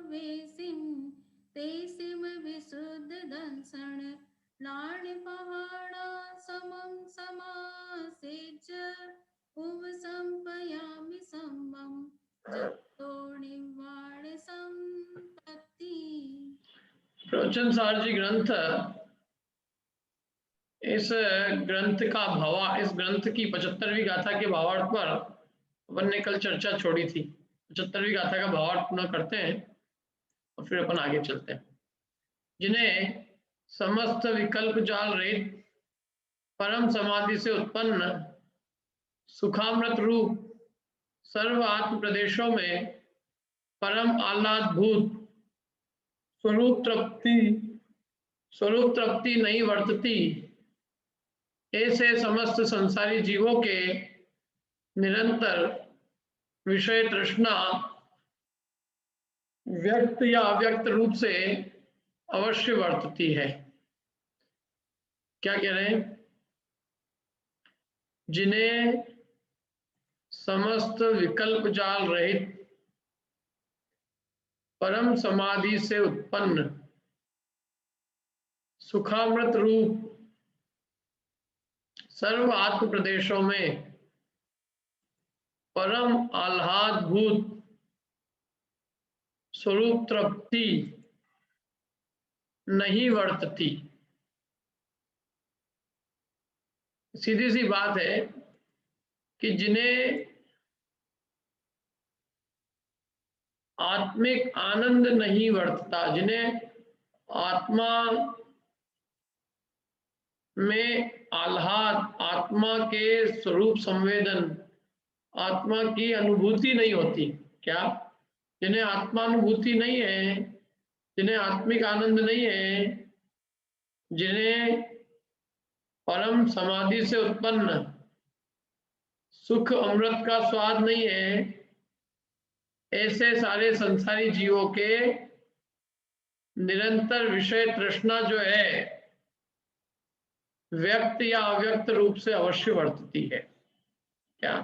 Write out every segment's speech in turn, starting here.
वेसिम तेसिम विशुद्ध दंसण नाण पहाड़ा समम समासेच उव संपयामि सम्मम जतो निवाण संपत्ति। प्रवचन सार जी ग्रंथ, इस ग्रंथ का भावा, इस ग्रंथ की 75वीं गाथा के भावार्थ पर अपन ने कल चर्चा छोड़ी थी। 75वीं गाथा का भावार्थ पुनः करते हैं और फिर अपन आगे चलते हैं। जिन्हें समस्त विकल्प जाल रहित परम समाधि से उत्पन्न सुखामृत रूप सर्व आत्म प्रदेशों में परम आह्लाद भूत स्वरूप तृप्ति नहीं वर्तती, ऐसे समस्त संसारी जीवों के निरंतर विषय तृष्णा व्यक्त या अव्यक्त रूप से अवश्य वर्तती है। क्या कह रहे हैं? जिन्हें समस्त विकल्प जाल रहित परम समाधि से उत्पन्न सुखामृत रूप सर्व आत्म प्रदेशों में परम आह्लाद भूत स्वरूप तृप्ति नहीं वर्तती। सीधी सी बात है कि जिन्हें आत्मिक आनंद नहीं वर्तता, जिन्हें आत्मा में आह्लाद, आत्मा के स्वरूप संवेदन, आत्मा की अनुभूति नहीं होती। क्या? जिन्हें आत्मानुभूति नहीं है, जिन्हें आत्मिक आनंद नहीं है, जिन्हें परम समाधि से उत्पन्न सुख अमृत का स्वाद नहीं है, ऐसे सारे संसारी जीवों के निरंतर विषय तृष्णा जो है व्यक्त या अव्यक्त रूप से अवश्य वर्तती है। क्या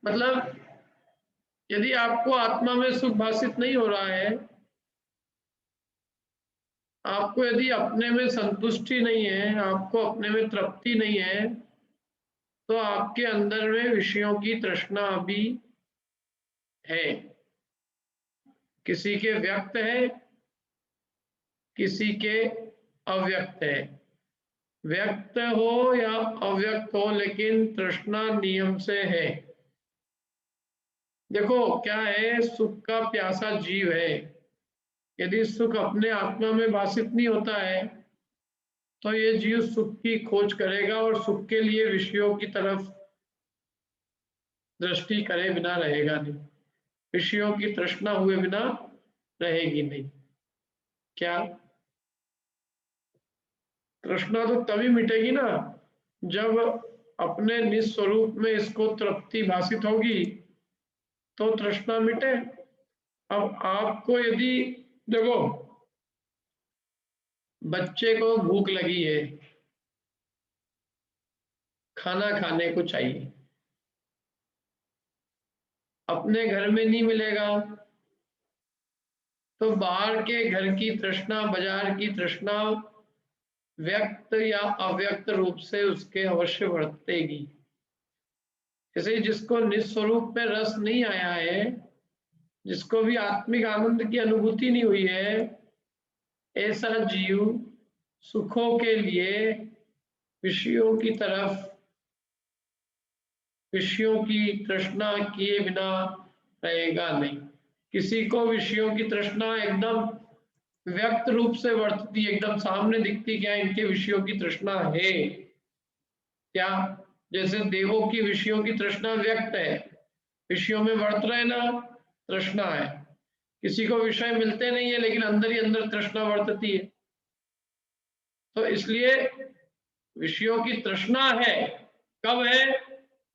मतलब? यदि आपको आत्मा में सुख भाषित नहीं हो रहा है, आपको यदि अपने में संतुष्टि नहीं है, आपको अपने में तृप्ति नहीं है, तो आपके अंदर में विषयों की तृष्णा भी है। किसी के व्यक्त है, किसी के अव्यक्त है। व्यक्त हो या अव्यक्त हो, लेकिन तृष्णा नियम से है। देखो क्या है, सुख का प्यासा जीव है। यदि सुख अपने आत्मा में भाषित नहीं होता है तो ये जीव सुख की खोज करेगा और सुख के लिए विषयों की तरफ दृष्टि करे बिना रहेगा नहीं, विषयों की तृष्णा हुए बिना रहेगी नहीं। क्या? तृष्णा तो तभी मिटेगी ना जब अपने निस्वरूप में इसको तृप्ति भाषित होगी, तो तृष्णा मिटे। अब आपको यदि देखो, बच्चे को भूख लगी है, खाना खाने को चाहिए, अपने घर में नहीं मिलेगा तो बाहर के घर की तृष्णा, बाजार की तृष्णा व्यक्त या अव्यक्त रूप से उसके अवश्य वर्तेगी। जैसे जिसको निस्वरूप में रस नहीं आया है, जिसको भी आत्मिक आनंद की अनुभूति नहीं हुई है, ऐसा जीव सुखों के लिए विषयों की तरफ, विषयों की तृष्णा किए बिना रहेगा नहीं। किसी को विषयों की तृष्णा एकदम व्यक्त रूप से वर्तती, एकदम सामने दिखती, क्या इनके विषयों की तृष्णा है। क्या? जैसे देवों की विषयों की तृष्णा व्यक्त है, विषयों में वर्त रहे ना, तृष्णा है। किसी को विषय मिलते नहीं है लेकिन अंदर ही अंदर तृष्णा वर्तती है। तो इसलिए विषयों की तृष्णा है। कब है?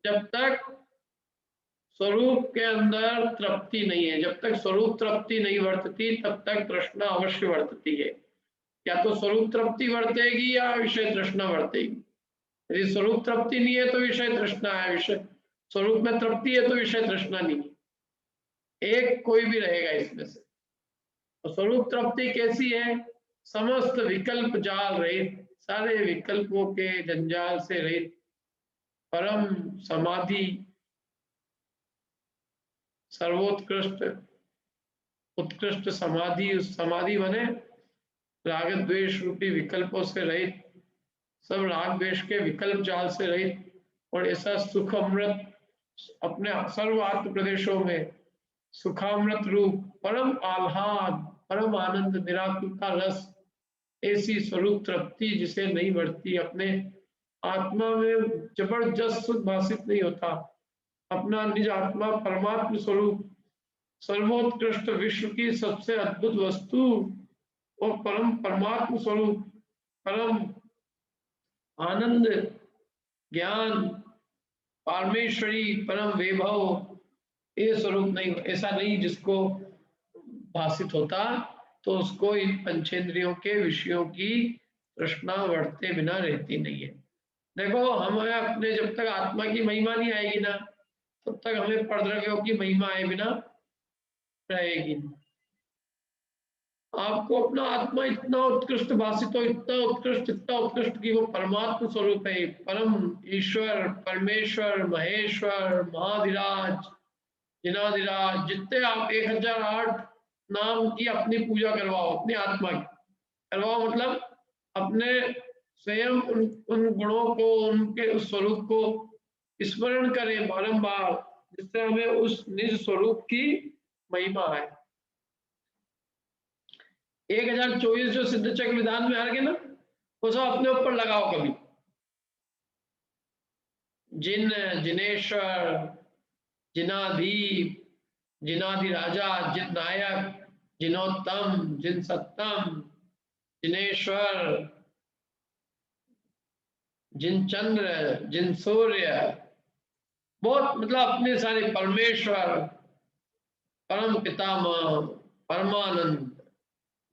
जब तक स्वरूप के अंदर तृप्ति नहीं है। जब तक स्वरूप तृप्ति नहीं वर्तती तब तक तृष्णा अवश्य वर्तती है। या तो स्वरूप तृप्ति वर्तेगी या विषय तृष्णा वर्तेगी। यदि स्वरूप तृप्ति नहीं है तो विषय तृष्णा है, विषय स्वरूप में तृप्ति है तो विषय तृष्णा नहीं है। एक कोई भी रहेगा इसमें से। तो स्वरूप तृप्ति कैसी है? समस्त विकल्प जाल रहित, सारे विकल्पों के जंजाल से रहित, परम समाधि, सर्वोत्कृष्ट उत्कृष्ट समाधि। उस समाधि बने राग द्वेष रूपी विकल्पों से रहित, सब राग द्वेष के विकल्प जाल से रहित, और ऐसा सुख अमृत अपने सर्व आत्म प्रदेशों में सुखामृत रूप परम आह्लाद, परम आनंद, निराकुलता रस, ऐसी स्वरूप तृप्ति जिसे नहीं बढ़ती, अपने आत्मा में जबरदस्त सुख भाषित नहीं होता, अपना निज आत्मा परमात्म स्वरूप सर्वोत्कृष्ट विश्व की सबसे अद्भुत वस्तु और परम परमात्म स्वरूप परम आनंद, ज्ञान, परमेश्वरी, परम वैभव, ये स्वरूप नहीं, ऐसा नहीं जिसको भाषित होता, तो उसको इन पंचेंद्रियों के विषयों की तृष्णा बढ़ते बिना रहती नहीं है। देखो, हमें अपने जब तक आत्मा की महिमा नहीं आएगी ना, तब तक हमें परद्रव्यों की महिमा आए बिना रहेगी। आपको अपना आत्मा इतना उत्कृष्ट भाषित हो, इतना उत्कृष्ट कि वो परमात्म स्वरूप है, परम ईश्वर, परमेश्वर, महेश्वर, महाधिराज, जिनाधिराज, जितने आप 1008 नाम की अपनी पूजा करवाओ, अपनी आत्मा की करवाओ, मतलब अपने स्वयं उन गुणों को, उनके उस स्वरूप को स्मरण करें बारंबार, जिससे हमें उस निज स्वरूप की महिमा है। 1024 जो सिद्ध चक्र विधान में आ गए ना, वो सब अपने ऊपर लगाओ कभी। जिन, जिनेश्वर, जिनाधीप, जिनाधि राजा, जिन नायक, जिनोत्तम, जिन सत्तम, जिनेश्वर, जिन चंद्र, जिन सूर्य, बहुत मतलब अपने सारे परमेश्वर, परम पितामह, परमानंद,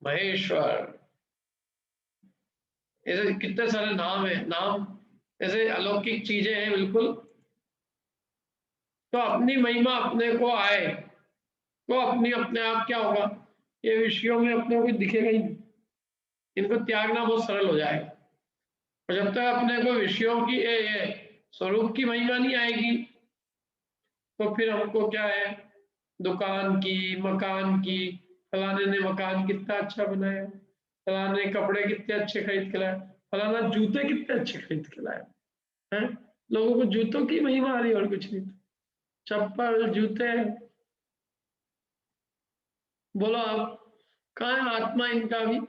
महेश्वर, ऐसे कितने सारे नाम है, नाम ऐसे अलौकिक चीजें हैं बिल्कुल। तो अपनी महिमा अपने को आए तो अपने आप क्या होगा, ये विषयों में अपने को दिखेगा ही नहीं, इनको त्यागना बहुत सरल हो जाएगा। और जब तक अपने को विषयों की ये स्वरूप की महिमा नहीं आएगी, तो फिर हमको क्या है, दुकान की, मकान की, फलाने ने मकान कितना अच्छा बनाया, फलाने कपड़े कितने अच्छे खरीद के लाया, फलाना जूते कितने अच्छे खरीद के लाया है। लोगों को जूतों की महिमा आ रही और कुछ नहीं, चप्पल, जूते, बोलो आप कहाँ है आत्मा इनका भी?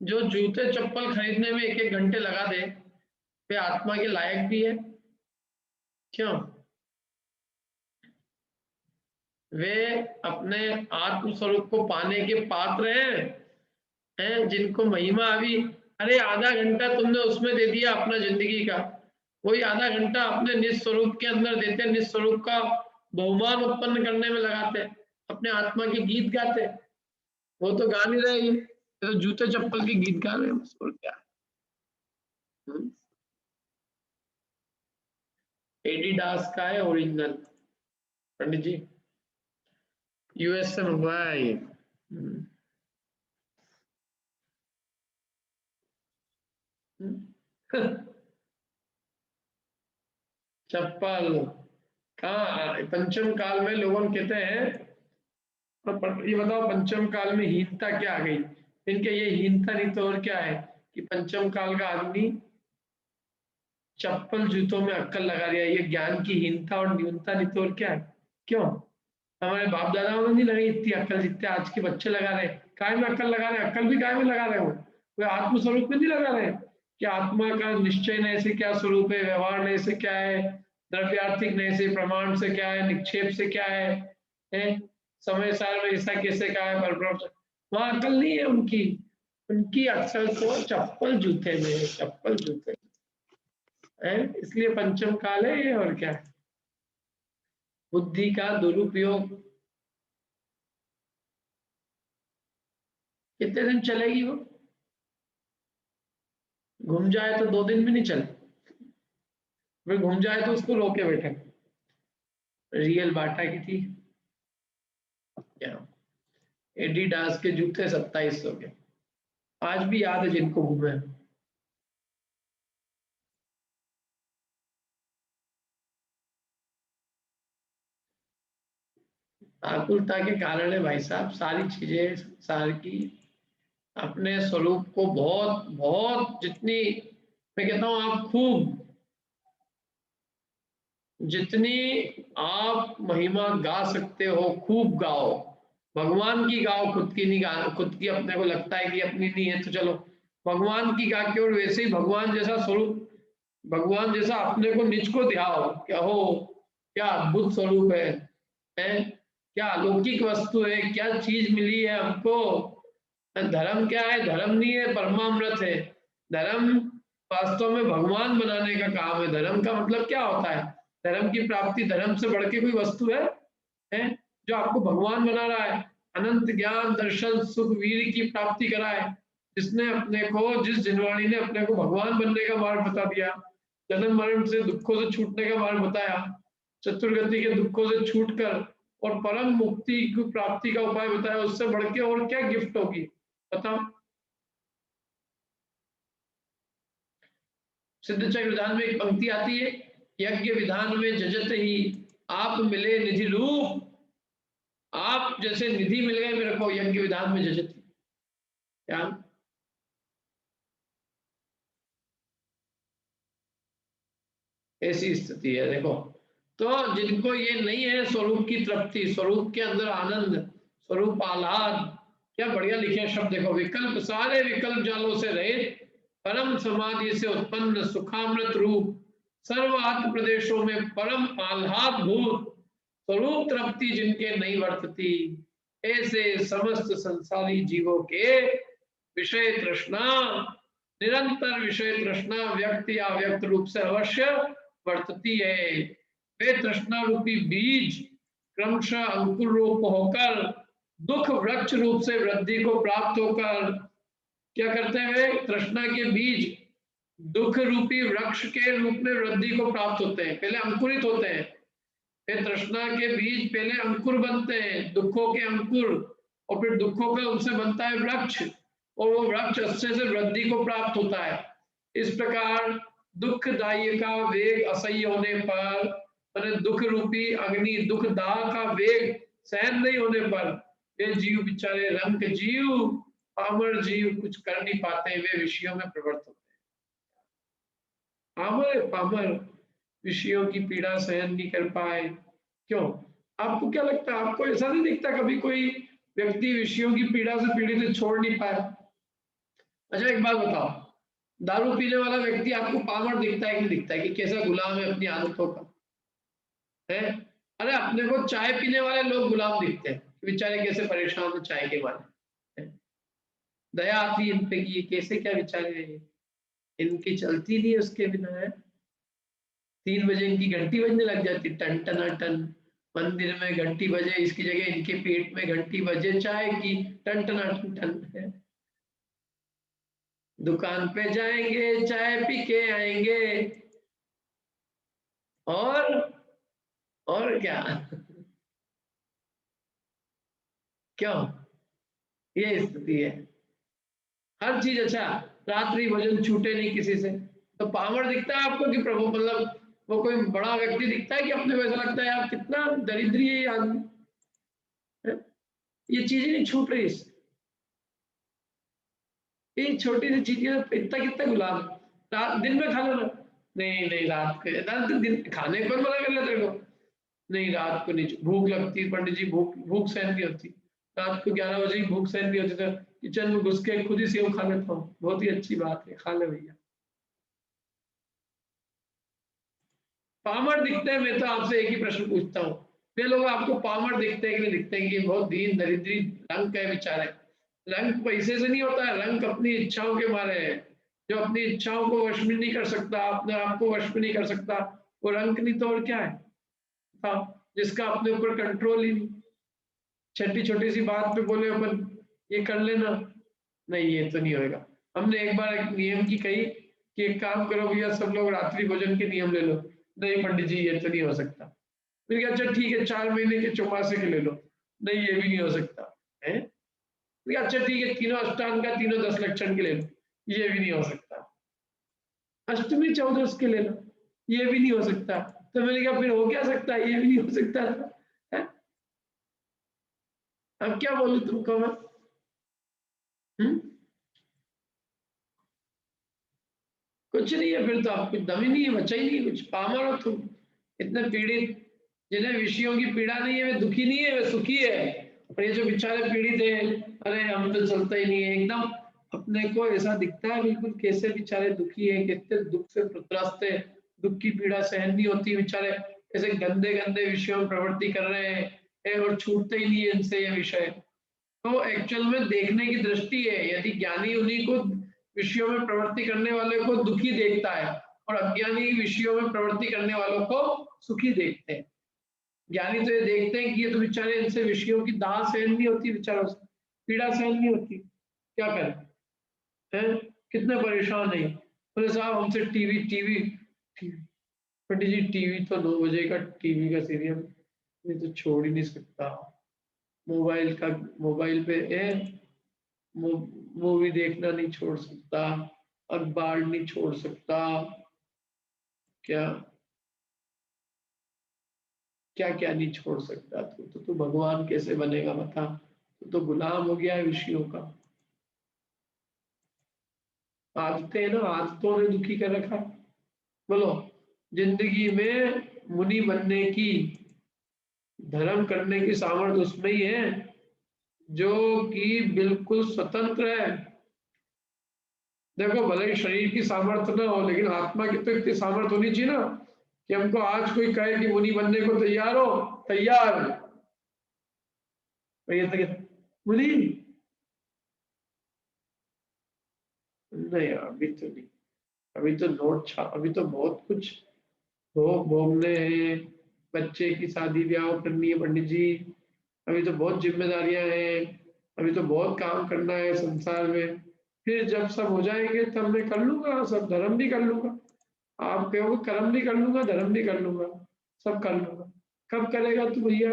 जो जूते चप्पल खरीदने में 1-1 घंटे लगा दे, वे आत्मा के लायक भी है क्यों? वे अपने आत्म स्वरूप को पाने के पात्र हैं जिनको महिमा अभी, अरे आधा घंटा तुमने उसमें दे दिया अपना जिंदगी का, वही आधा घंटा अपने निस्वरूप के अंदर देते, निस्वरूप का बहुमान उत्पन्न करने में लगाते, अपने आत्मा के गीत गाते। वो तो गा नहीं रहे, ये तो जूते चप्पल के गीत गा रहे हैं बस, और क्या। एडिडास का है ओरिजिनल, पंडित जी, यूएस से मंगवाया है ये। चप्पल कहाँ, पंचम काल में लोगों कहते हैं, ये बताओ पंचम काल में हीनता क्या आ गई? इनके ये हीनता नहीं तो और क्या है कि पंचम काल का आदमी चप्पल जूतों में अक्कल लगा रहा है, ये ज्ञान की हीनता और न्यूनता नहीं तो और क्या है। क्यों? हमारे बाप दादाओं ने नहीं लगाई इतनी अक्कल जितने आज के बच्चे लगा रहे हैं। काय में अक्कल लगा रहे हैं? अक्कल भी काय में लगा रहे हो, वे आत्मस्वरूप में नहीं लगा रहे हैं कि आत्मा का निश्चय नए से क्या स्वरूप है, व्यवहार नए से क्या है, द्रव्यार्थिक नए से प्रमाण से क्या है, निक्षेप से क्या है? समय सार में ऐसा कैसे क्या है, पर वहां अक्ल नहीं है उनकी, उनकी अक्सर तो चप्पल जूते में है, चप्पल जूते है, इसलिए पंचम काल है ये, और क्या है। बुद्धि का दुरुपयोग कितने दिन चलेगी वो? घूम जाए तो 2 दिन भी नहीं चले, फिर घूम जाए तो उसको रोके बैठे। रियल बाटा की थी, क्या एडिडास के जूते 2700 के, आज भी याद है जिनको घूमे। आकुलता के कारण है भाई साहब, सारी चीजें संसार की अपने स्वरूप को बहुत बहुत जितनी, मैं कहता हूं आप खूब जितनी आप महिमा गा सकते हो खूब गाओ। भगवान की गाओ, खुद की नहीं गा, खुद की अपने को लगता है कि अपनी नहीं है तो चलो भगवान की गा के, और वैसे ही भगवान जैसा स्वरूप, भगवान जैसा अपने को निज को ध्याओ, क्या हो, क्या अद्भुत स्वरूप है? क्या अलौकिक वस्तु है, क्या चीज मिली है हमको। धर्म क्या है? धर्म नहीं है, परमामृत है। धर्म वास्तव में भगवान बनाने का काम है। धर्म का मतलब क्या होता है? धर्म की प्राप्ति, धर्म से बढ़ के कोई वस्तु है जो आपको भगवान बना रहा है। अनंत ज्ञान दर्शन सुख वीर की प्राप्ति कराए, जिसने अपने को, जिस जिनवाणी ने अपने को भगवान बनने का मार्ग बता दिया, जन्म मरण से दुखों से छूटने का मार्ग बताया, चतुर्गति के दुखों से छूटकर और परम मुक्ति की प्राप्ति का उपाय बताया, उससे बढ़ के और क्या गिफ्ट होगी बताओ। सिद्ध चक्र विधान में एक पंक्ति आती है, यज्ञ विधान में जजत ही आप मिले निधि रूप। आप जैसे निधि मिल गए मेरे को यज्ञ विधान में जजत। क्या ऐसी स्थिति है देखो। तो जिनको ये नहीं है स्वरूप की तृप्ति, स्वरूप के अंदर आनंद, स्वरूप आह्लाद, क्या बढ़िया लिखे शब्द देखो, विकल्प सारे विकल्प जालों से रहित परम समाधि से उत्पन्न सुखामृत रूप सर्व आत्म प्रदेशों में परम आह्लाद भूत स्वरूप तृप्ति जिनके नहीं वर्तती, ऐसे समस्त संसारी जीवों के विषय तृष्णा, निरंतर विषय तृष्णा व्यक्त या अव्यक्त रूप से अवश्य वर्तती है। वे तृष्णा रूपी बीज क्रमशः अंकुर रूप होकर दुख वृक्ष रूप से वृद्धि को प्राप्त होकर क्या करते हैं? तृष्णा के बीज दुख रूपी वृक्ष के रूप में वृद्धि को प्राप्त होते हैं, पहले अंकुरित होते हैं। फिर तृष्णा के बीज पहले अंकुर बनते हैं, दुखों के अंकुर, और फिर दुखों का उनसे बनता है वृक्ष, और वो वृक्ष अच्छे से वृद्धि को प्राप्त होता है। इस प्रकार दुखदायी का वेग असह्य होने पर, मैंने दुख रूपी अग्नि दुख दाह का वेग सहन नहीं होने पर वे जीव बेचारे रंग जीव, पामर जीव कुछ कर नहीं पाते, वे विषयों में प्रवृत्त होते हैं। पामर पामर विषयों की पीड़ा सहन नहीं कर पाए। क्यों? आपको क्या लगता है? आपको ऐसा नहीं दिखता कभी कोई व्यक्ति विषयों की पीड़ा से पीड़ित है, छोड़ नहीं पाए? अच्छा एक बात बताओ, दारू पीने वाला व्यक्ति आपको पामर दिखता है कि नहीं दिखता है, कि कैसा गुलाम है अपनी आदतों का है? अरे अपने को चाय पीने वाले लोग गुलाम दिखते हैं, बेचारे कैसे परेशान है चाय के बारे में। दया आती है इन पे कि ये कैसे क्या बेचारे हैं, इनकी चलती नहीं है उसके बिना है। 3 बजे इनकी घंटी बजने लग जाती, टन टना टन, मंदिर में घंटी बजे, इसकी जगह इनके पेट में घंटी बजे चाय की, टन टना टन टन। दुकान पे जाएंगे चाय पी के आएंगे, और क्या क्यों? ये स्थिति है। हर चीज अच्छा, रात्रि भोजन छूटे नहीं किसी से, तो पावर दिखता है आपको कि प्रभु, मतलब वो कोई बड़ा व्यक्ति दिखता है कि अपने को ऐसा लगता है यार कितना दरिद्री है ये आदमी, ये चीजें नहीं छूट रही इससे। ये छोटी सी चीज इतना कितना गुलाम, रात दिन में खा लेना, नहीं नहीं रात को, रात दिन खाने को मना कर लेते को, नहीं रात को नहीं, भूख लगती पंडित जी, भूख भूख सहन नहीं होती, रात को 11 बजे ही भूख सहन नहीं होती, तो किचन में घुस के खुद ही सेव खा लेता हूँ, बहुत ही अच्छी बात है, खा ले भैया। पामर दिखते हैं, मैं तो आपसे एक ही प्रश्न पूछता हूँ, वे लोग आपको पामर दिखते हैं कि नहीं दिखते हैं कि बहुत दीन दरिद्री रंग का बेचारे? रंग पैसे से नहीं होता है, रंग अपनी इच्छाओं के मारे है। जो अपनी इच्छाओं को वश में नहीं कर सकता, अपने आप को वश में नहीं कर सकता, वो रंग नहीं तो और क्या है? हाँ, जिसका अपने ऊपर कंट्रोल ही नहीं, छोटी छोटी सी बात पे बोले अपन ये कर लेना, नहीं ये तो नहीं होएगा। हमने एक बार एक नियम की कही कि एक काम करो भैया सब लोग रात्रि भोजन के नियम ले लो, नहीं पंडित जी ये तो नहीं हो सकता। फिर क्या, अच्छा ठीक है 4 महीने के चौमासे के ले लो, नहीं ये भी नहीं हो सकता है। अच्छा ठीक है, तीनों अष्टांग का तीनों 10 लक्षण के ले लो, ये भी नहीं हो सकता। अष्टमी 14 के ले लो, ये भी नहीं हो सकता। तो मैंने कहा फिर हो क्या सकता है, ये भी नहीं हो सकता है? अब क्या बोलूं तुमको मैं? कुछ नहीं है फिर तो, आप कुछ दम ही नहीं है, बचा ही नहीं कुछ, पामर हो तुम। इतने पीड़ित, जिन्हें विषयों की पीड़ा नहीं है वे दुखी नहीं है, वे सुखी है। और ये जो बेचारे पीड़ित है, अरे हम तो चलता ही नहीं है, एकदम अपने को ऐसा दिखता है बिल्कुल कैसे बेचारे दुखी है, कितने दुख से त्रस्त है, दुख की पीड़ा सहन नहीं होती बेचारे, ऐसे गंदे गंदे विषयों में प्रवृत्ति कर रहे हैं और छूटते ही नहीं है इनसे ये विषय। तो एक्चुअल में देखने की दृष्टि है, यदि ज्ञानी उन्हीं को विषयों में प्रवृत्ति करने वाले को दुखी देखता है और अज्ञानी विषयों में प्रवृत्ति करने वालों को सुखी देखते हैं। ज्ञानी तो ये देखते हैं कि ये तो बेचारे, इनसे विषयों की दाह सहन नहीं होती, बेचारों से पीड़ा सहन नहीं होती, क्या करें हैं, कितने परेशान है। बोले साहब हमसे टीवी टीवी टीवी, पंडित जी टीवी तो 9 बजे का टीवी का सीरियल ये तो छोड़ ही नहीं सकता, मोबाइल का, मोबाइल पे मूवी देखना नहीं छोड़ सकता, अखबार नहीं छोड़ सकता, क्या क्या क्या नहीं छोड़ सकता। तू भगवान कैसे बनेगा बता, तो गुलाम हो गया है विषयों का। आदतें ना, आदतों ने दुखी कर रखा। बोलो, जिंदगी में मुनि बनने की, धर्म करने की सामर्थ्य उसमें ही है जो कि बिल्कुल स्वतंत्र है। देखो भले ही शरीर की सामर्थ्य ना हो, लेकिन आत्मा की तो इतनी सामर्थ्य होनी चाहिए ना कि हमको आज कोई कहे कि मुनि बनने को तैयार हो, तैयार मुनि नहीं, अभी तो नहीं, अभी तो नोट छा, अभी तो बहुत कुछ भोग भोगने हैं, बच्चे की शादी ब्याह करनी है पंडित जी, अभी तो बहुत जिम्मेदारियां हैं, अभी तो बहुत काम करना है संसार में। फिर जब सब हो जाएंगे तब मैं कर लूंगा, सब धर्म भी कर लूंगा। आप कहोगे कर्म भी कर लूंगा, धर्म भी कर लूंगा, सब कर लूंगा। कब करेगा तू भैया?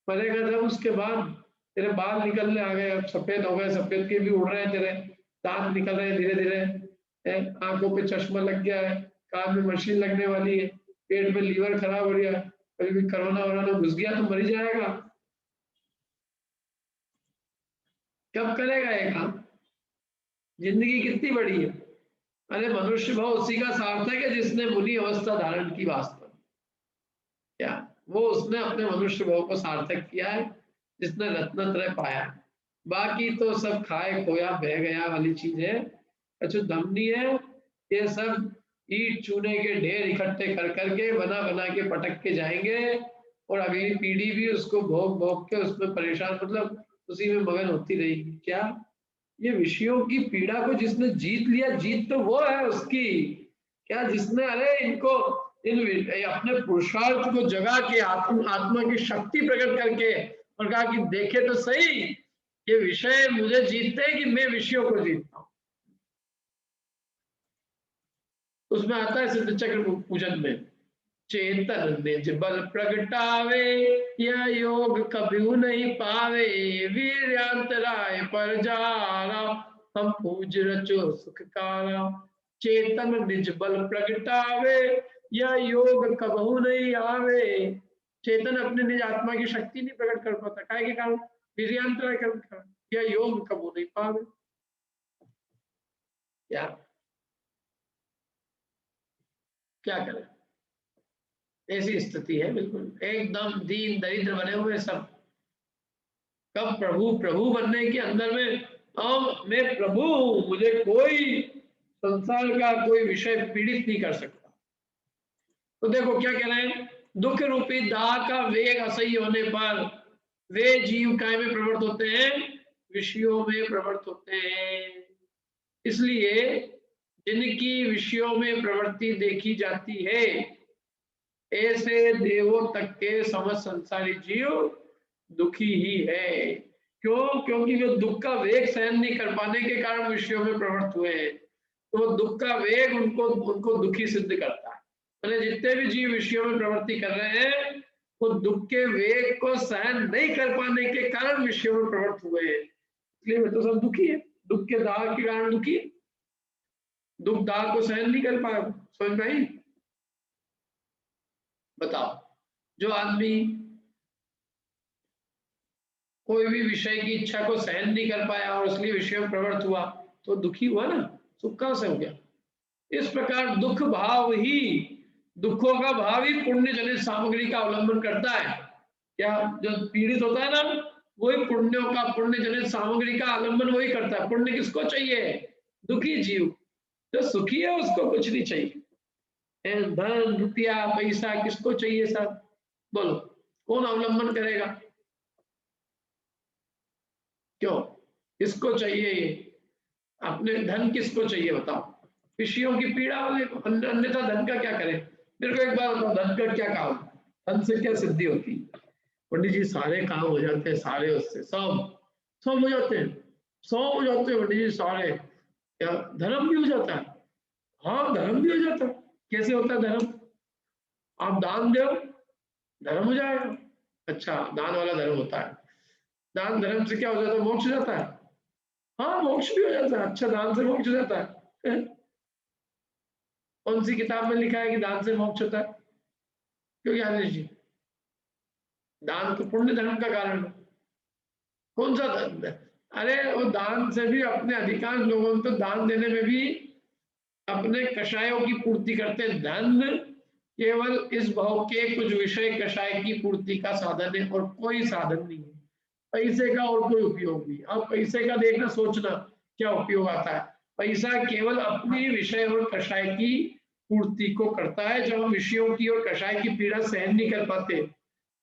मरेगा जब, उसके बाद। तेरे बाल निकलने आ गए, अब सफेद हो गए, सफेद के भी उड़ रहे हैं तेरे, दांत निकल रहे हैं धीरे धीरे, आंखों पे चश्मा लग गया है, कान में मशीन लगने वाली है, पेट में लीवर खराब हो गया, कभी भी कोरोना वोरोना घुस गया तो मर ही जाएगा। कब करेगा ये काम? जिंदगी कितनी बड़ी है। अरे मनुष्य भाव उसी का सार्थक है जिसने मुनि अवस्था धारण की वास्तव में। क्या वो उसने अपने मनुष्य भाव को सार्थक किया है, जिसने रत्नत्रय पाया। बाकी तो सब खाए खोया बह गया वाली चीज है, अच्छा दम नहीं है। ये सब ईट चूने के ढेर इकट्ठे कर करके बना बना के पटक के जाएंगे, और अगली पीढ़ी भी उसको भोग भोग के उसमें परेशान, मतलब उसी में मगन होती रहेगी। क्या ये विषयों की पीड़ा को जिसने जीत लिया, जीत तो वो है उसकी। क्या जिसने, अरे इनको अपने पुरुषार्थ को जगा के आत्मा की शक्ति प्रकट करके और कहा कि देखे तो सही, ये विषय मुझे जीतते हैं कि मैं विषयों को जीतता हूं। उसमें आता है सिद्ध चक्र पूजन में, चेतन निज बल प्रगटावे, यह योग कभी नहीं पावे, वीर्यांतराय पर जारा, हम पूज रचो सुख कारा। चेतन निज बल प्रगटावे, यह योग कबहू नहीं आवे। चेतन अपने निज आत्मा की शक्ति नहीं प्रकट कर पाता, काय के कारण? वीर्यांतराय के कारण। यह योग कबू नहीं पावे। क्या क्या करें, ऐसी स्थिति है, बिल्कुल एकदम दीन दरिद्र बने हुए सब। कब प्रभु प्रभु बनने के अंदर में, मैं प्रभु हूं, मुझे कोई संसार का कोई विषय पीड़ित नहीं कर सकता। तो देखो क्या कह रहे हैं, दुख रूपी दाह का वेग असह्य होने पर वे जीव काय में प्रवृत्त होते हैं, विषयों में प्रवृत्त होते हैं। इसलिए जिनकी विषयों में प्रवृत्ति देखी जाती है, ऐसे देवों तक के समस्त संसारी जीव दुखी ही है। क्यों? क्योंकि वे दुख का वेग सहन नहीं कर पाने के कारण विषयों में प्रवृत्त हुए हैं, तो दुख का वेग उनको उनको दुखी सिद्ध करता है। मैंने जितने भी जीव विषयों में प्रवृत्ति कर रहे हैं, वो दुख के वेग को सहन नहीं कर पाने के कारण विषयों में प्रवृत्त हुए हैं, इसलिए वे तो सब दुखी है। दुख के दाह के कारण दुखी है, दुख दाह को सहन नहीं कर पाया। समझ में आई? बताओ, जो आदमी कोई भी विषय की इच्छा को सहन नहीं कर पाया और इसलिए विषय में प्रवृत्त हुआ तो दुखी हुआ ना, सुख कहां से हो गया? इस प्रकार दुख भाव ही, दुखों का भाव ही पुण्य जनित सामग्री का अवलंबन करता है। क्या जो पीड़ित होता है ना, वही पुण्यों का, पुण्य जनित सामग्री का अवलंबन वही करता है। पुण्य किसको चाहिए? दुखी जीव। जो सुखी है उसको कुछ नहीं चाहिए, धन रुपया पैसा किसको चाहिए साहब? बोलो, कौन अवलंबन करेगा? क्यों, किसको चाहिए ये? अपने धन किसको चाहिए बताओ? विषयों की पीड़ा वाले को, अन्यथा धन का क्या करे? मेरे को एक बात बताओ, धन का क्या काम? धन से क्या सिद्धि होती? पंडित जी सारे काम हो जाते हैं, सारे उससे सब सब हो जाते हैं, सब हो जाते हैं पंडित जी सारे। क्या धर्म भी हो जाता है? हाँ धर्म भी हो जाता है। कैसे होता है धर्म? आप दान दो, धर्म हो जाएगा। अच्छा, दान वाला धर्म होता है। दान धर्म से क्या हो जाता है? मोक्ष हो जाता है। हाँ मोक्ष भी हो जाता है। अच्छा, दान से मोक्ष हो जाता है? कौन सी किताब में लिखा है कि दान से मोक्ष होता है? क्यों ज्ञानेश जी? दान तो पुण्य धर्म का कारण है। कौन सा धर्म? अरे वो दान से भी, अपने अधिकांश लोगों को तो दान देने में भी अपने कषायों की पूर्ति करते हैं। धन केवल इस भाव के कुछ विषय कषाय की पूर्ति का साधन है और कोई साधन नहीं है। पैसे का और कोई उपयोग नहीं। अब पैसे का देखना, सोचना क्या उपयोग आता है। पैसा केवल अपनी विषय और कषाय की पूर्ति को करता है। जब हम विषयों की और कषाय की पीड़ा सहन नहीं कर पाते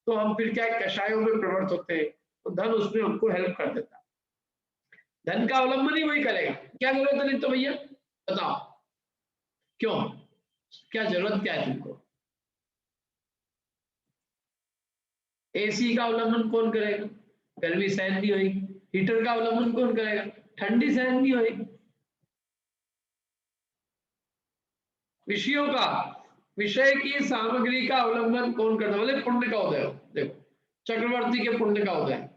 तो हम फिर क्या कषायों में प्रवृत्त होते हैं, तो धन उसमें हमको हेल्प कर देता है। धन का अवलंबन ही वही करेगा। क्या जरूरत है? नहीं तो भैया बताओ, क्यों, क्या जरूरत क्या है तुमको? एसी का अवलंबन कौन करेगा? गर्मी सहन नहीं होगी। हीटर का अवलंबन कौन करेगा? ठंडी सहन नहीं होगी। विषयों का, विषय की सामग्री का अवलंबन कौन करता है? बोले पुण्य का उदय हो। देखो, चक्रवर्ती के पुण्य का उदय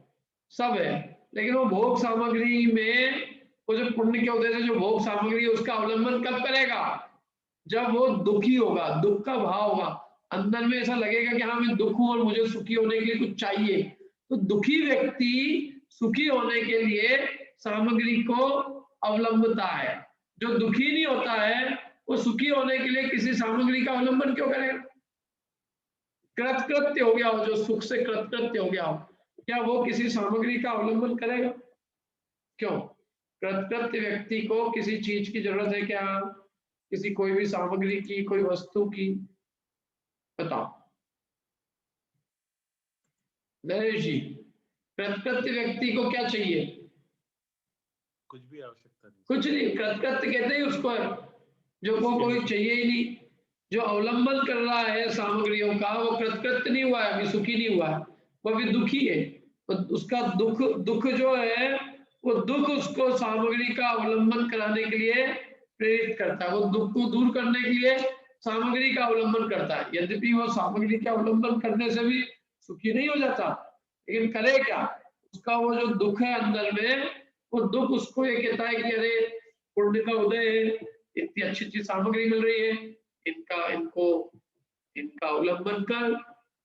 सब है, लेकिन वो भोग सामग्री में, वो जो पुण्य के उदय से जो भोग सामग्री है उसका अवलंबन कब करेगा? जब वो दुखी होगा, दुख का भाव होगा, अंदर में ऐसा लगेगा कि हाँ मैं दुख हूं और मुझे सुखी होने के लिए कुछ चाहिए। तो दुखी व्यक्ति सुखी होने के लिए सामग्री को अवलंबता है। जो दुखी नहीं होता है वो सुखी होने के लिए किसी सामग्री का अवलंबन क्यों करेगा? कृतकृत्य हो गया हो, जो सुख से कृतकृत्य हो गया हो, क्या वो किसी सामग्री का अवलंबन करेगा? क्यों? कृतकृत्य व्यक्ति को किसी चीज की जरूरत है क्या? किसी कोई भी सामग्री की, कोई वस्तु की? बताओ नरेश जी, कृतकृत्य व्यक्ति को क्या चाहिए? कुछ भी आवश्यकता नहीं। कुछ नहीं, कृतकृत्य कहते ही उसको है जो को कोई चाहिए ही नहीं। जो अवलंबन कर रहा है सामग्रियों का वो कृतकृत्य नहीं हुआ है, अभी सुखी नहीं हुआ है, वो अभी दुखी है। तो उसका दुख, दुख जो है वो दुख उसको सामग्री का अवलंबन कराने के लिए प्रेरित करता है। वो दुख को दूर करने के लिए सामग्री का अवलंबन करता है। यद्यपि वो सामग्री का अवलंबन करने से भी सुखी नहीं हो जाता, लेकिन करे क्या? उसका वो जो दुख है अंदर में, वो दुख उसको ये कहता है कि अरे पुण्य का उदय है, इतनी अच्छी अच्छी सामग्री मिल रही है, इनका अवलंबन कर,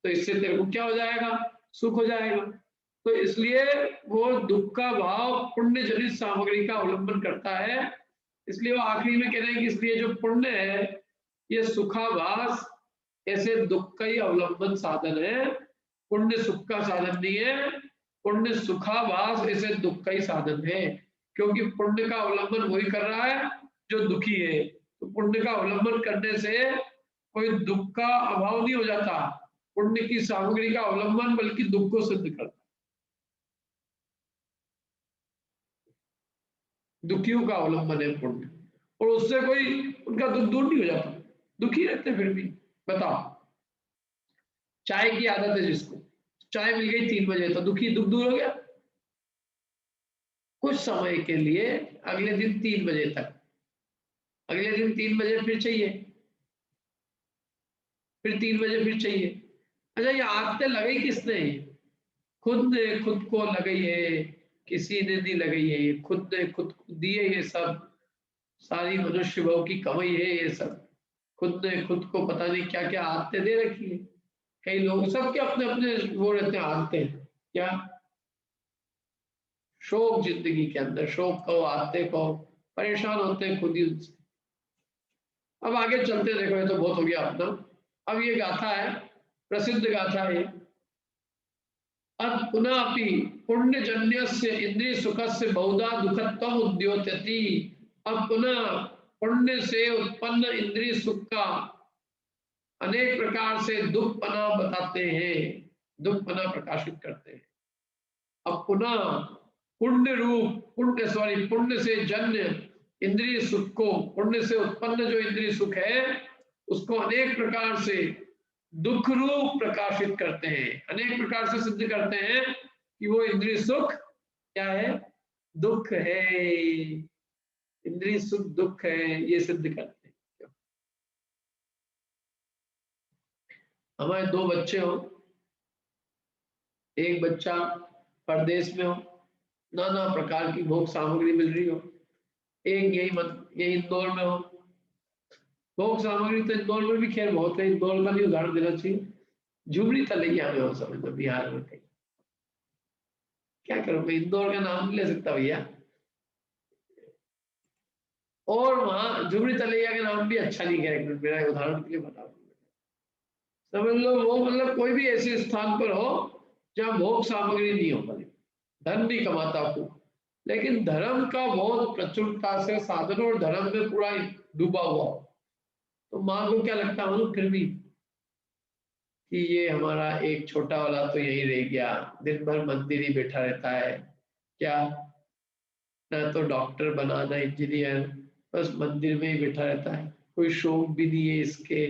तो इससे तेरे को क्या हो जाएगा? सुख हो जाएगा। तो इसलिए वो दुख का भाव पुण्य जनित सामग्री का अवलंबन करता है। इसलिए वो आखिरी में कह रहे हैं कि इसलिए जो पुण्य है ये सुखाभास ऐसे दुख का ही अवलंबन साधन है। पुण्य सुख का साधन नहीं है, पुण्य सुखाभास ऐसे दुख का ही साधन है। क्योंकि पुण्य का अवलंबन वही कर रहा है जो दुखी है। तो पुण्य का अवलंबन करने से कोई दुख का अभाव नहीं हो जाता। पुण्य की सामग्री का अवलंबन बल्कि दुख को सिद्ध करता है। दुखियों का अवलंबन है पुण्य, और उससे कोई उनका दुख दूर नहीं हो जाता, दुखी रहते फिर भी। बताओ, चाय की आदत है जिसको, चाय मिल गई 3 बजे तो दुखी, दुख दूर हो गया कुछ समय के लिए। अगले दिन 3 बजे तक, अगले दिन 3 बजे फिर चाहिए, फिर 3 बजे फिर चाहिए। अच्छा, ये आदतें लगाई किसने? खुद ने खुद को लगाई है, किसी ने नहीं लगाई है, ये खुद ने खुद को दिए ये सब, सारी मनुष्य भाव की कमाई है ये सब। खुद ने खुद को पता नहीं क्या क्या आदतें दे रखी है। कई लोग सबके अपने अपने वो रहते हैं आदतें, क्या शौक, जिंदगी के अंदर शौक कहो, आदतें कहो, परेशान होते हैं खुद ही उनसे। अब आगे चलते, देखो ये तो बहुत हो गया अपना। अब ये गाथा है, प्रसिद्ध गाथा है। अत पुनःपि पुण्यजन्यस्य इंद्रिय सुखस्य बहुधा दुखत्वम उद्योतति। अब पुनः पुण्य से उत्पन्न इंद्रिय सुख का अनेक प्रकार से दुखपना बताते हैं, दुखपना प्रकाशित करते हैं। अब पुनः पुण्य रूप, पुण्य से जन्य इंद्रिय सुख को, पुण्य से उत्पन्न जो इंद्रिय सुख है उसको अनेक प्रकार से दुख रूप प्रकाशित करते हैं, अनेक प्रकार से सिद्ध करते हैं कि वो इंद्रिय सुख क्या है? दुख है। इंद्रिय सुख दुख है, ये सिद्ध करते हैं। हमारे दो बच्चे हो, एक बच्चा परदेश में हो, नाना प्रकार की भोग सामग्री मिल रही हो, एक यही इंदौर में हो। भोग सामग्री तो इंदौर में भी खैर बहुत है, इंदौर का भी उदाहरण देना चाहिए। झुमरी तलैया में हो, समझ लो बिहार में कहीं। क्या करूं, मैं इंदौर का नाम नहीं ले सकता भैया। और वहां झुमरी तलैया का नाम भी अच्छा नहीं है, मेरा उदाहरण के लिए बता दूं। समझ लो वो मतलब कोई भी ऐसे स्थान पर हो जहाँ भोग सामग्री नहीं हो, मतलब धन नहीं कमाता हो, लेकिन धर्म का बहुत प्रचुरता से साधन और धर्म में पूरा डूबा हुआ हो, तो माँ को क्या लगता है फिर भी कि ये हमारा एक छोटा वाला तो यही रह गया, दिन भर मंदिर ही बैठा रहता है, क्या ना तो डॉक्टर बना ना इंजीनियर, बस मंदिर में ही बैठा रहता है, कोई शौक भी नहीं है इसके।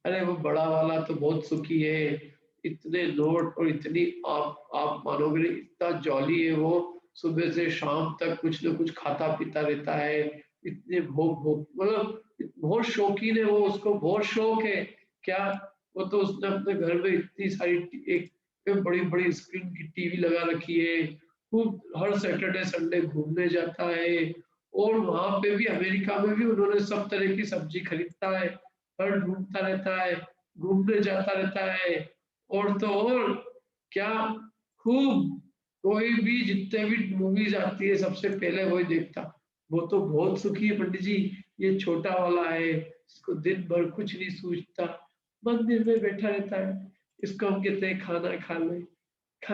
अरे वो बड़ा वाला तो बहुत सुखी है, इतने नोट और इतनी, आप मानोगे नहीं, इतना जॉली है वो, सुबह से शाम तक कुछ ना कुछ खाता पीता रहता है, इतने भोग भोग मतलब बहुत शौकीन है वो, उसको बहुत शौक है। क्या वो तो उसने अपने घर में इतनी सारी एक बड़ी बड़ी स्क्रीन की टीवी लगा रखी है, खूब हर सैटरडे संडे घूमने जाता है, और वहां पे भी अमेरिका में भी उन्होंने सब तरह की सब्जी खरीदता है, फल ढूंढता रहता है, घूमने जाता रहता है। और तो और क्या, खूब कोई भी जितने भी मूवीज आती है सबसे पहले वही देखता। वो तो बहुत सुखी है पंडित जी, ये छोटा वाला है, इसको दिन भर कुछ नहीं सूझता, मंदिर में बैठा रहता है, इसको हम कहते हैं खाना खा ले,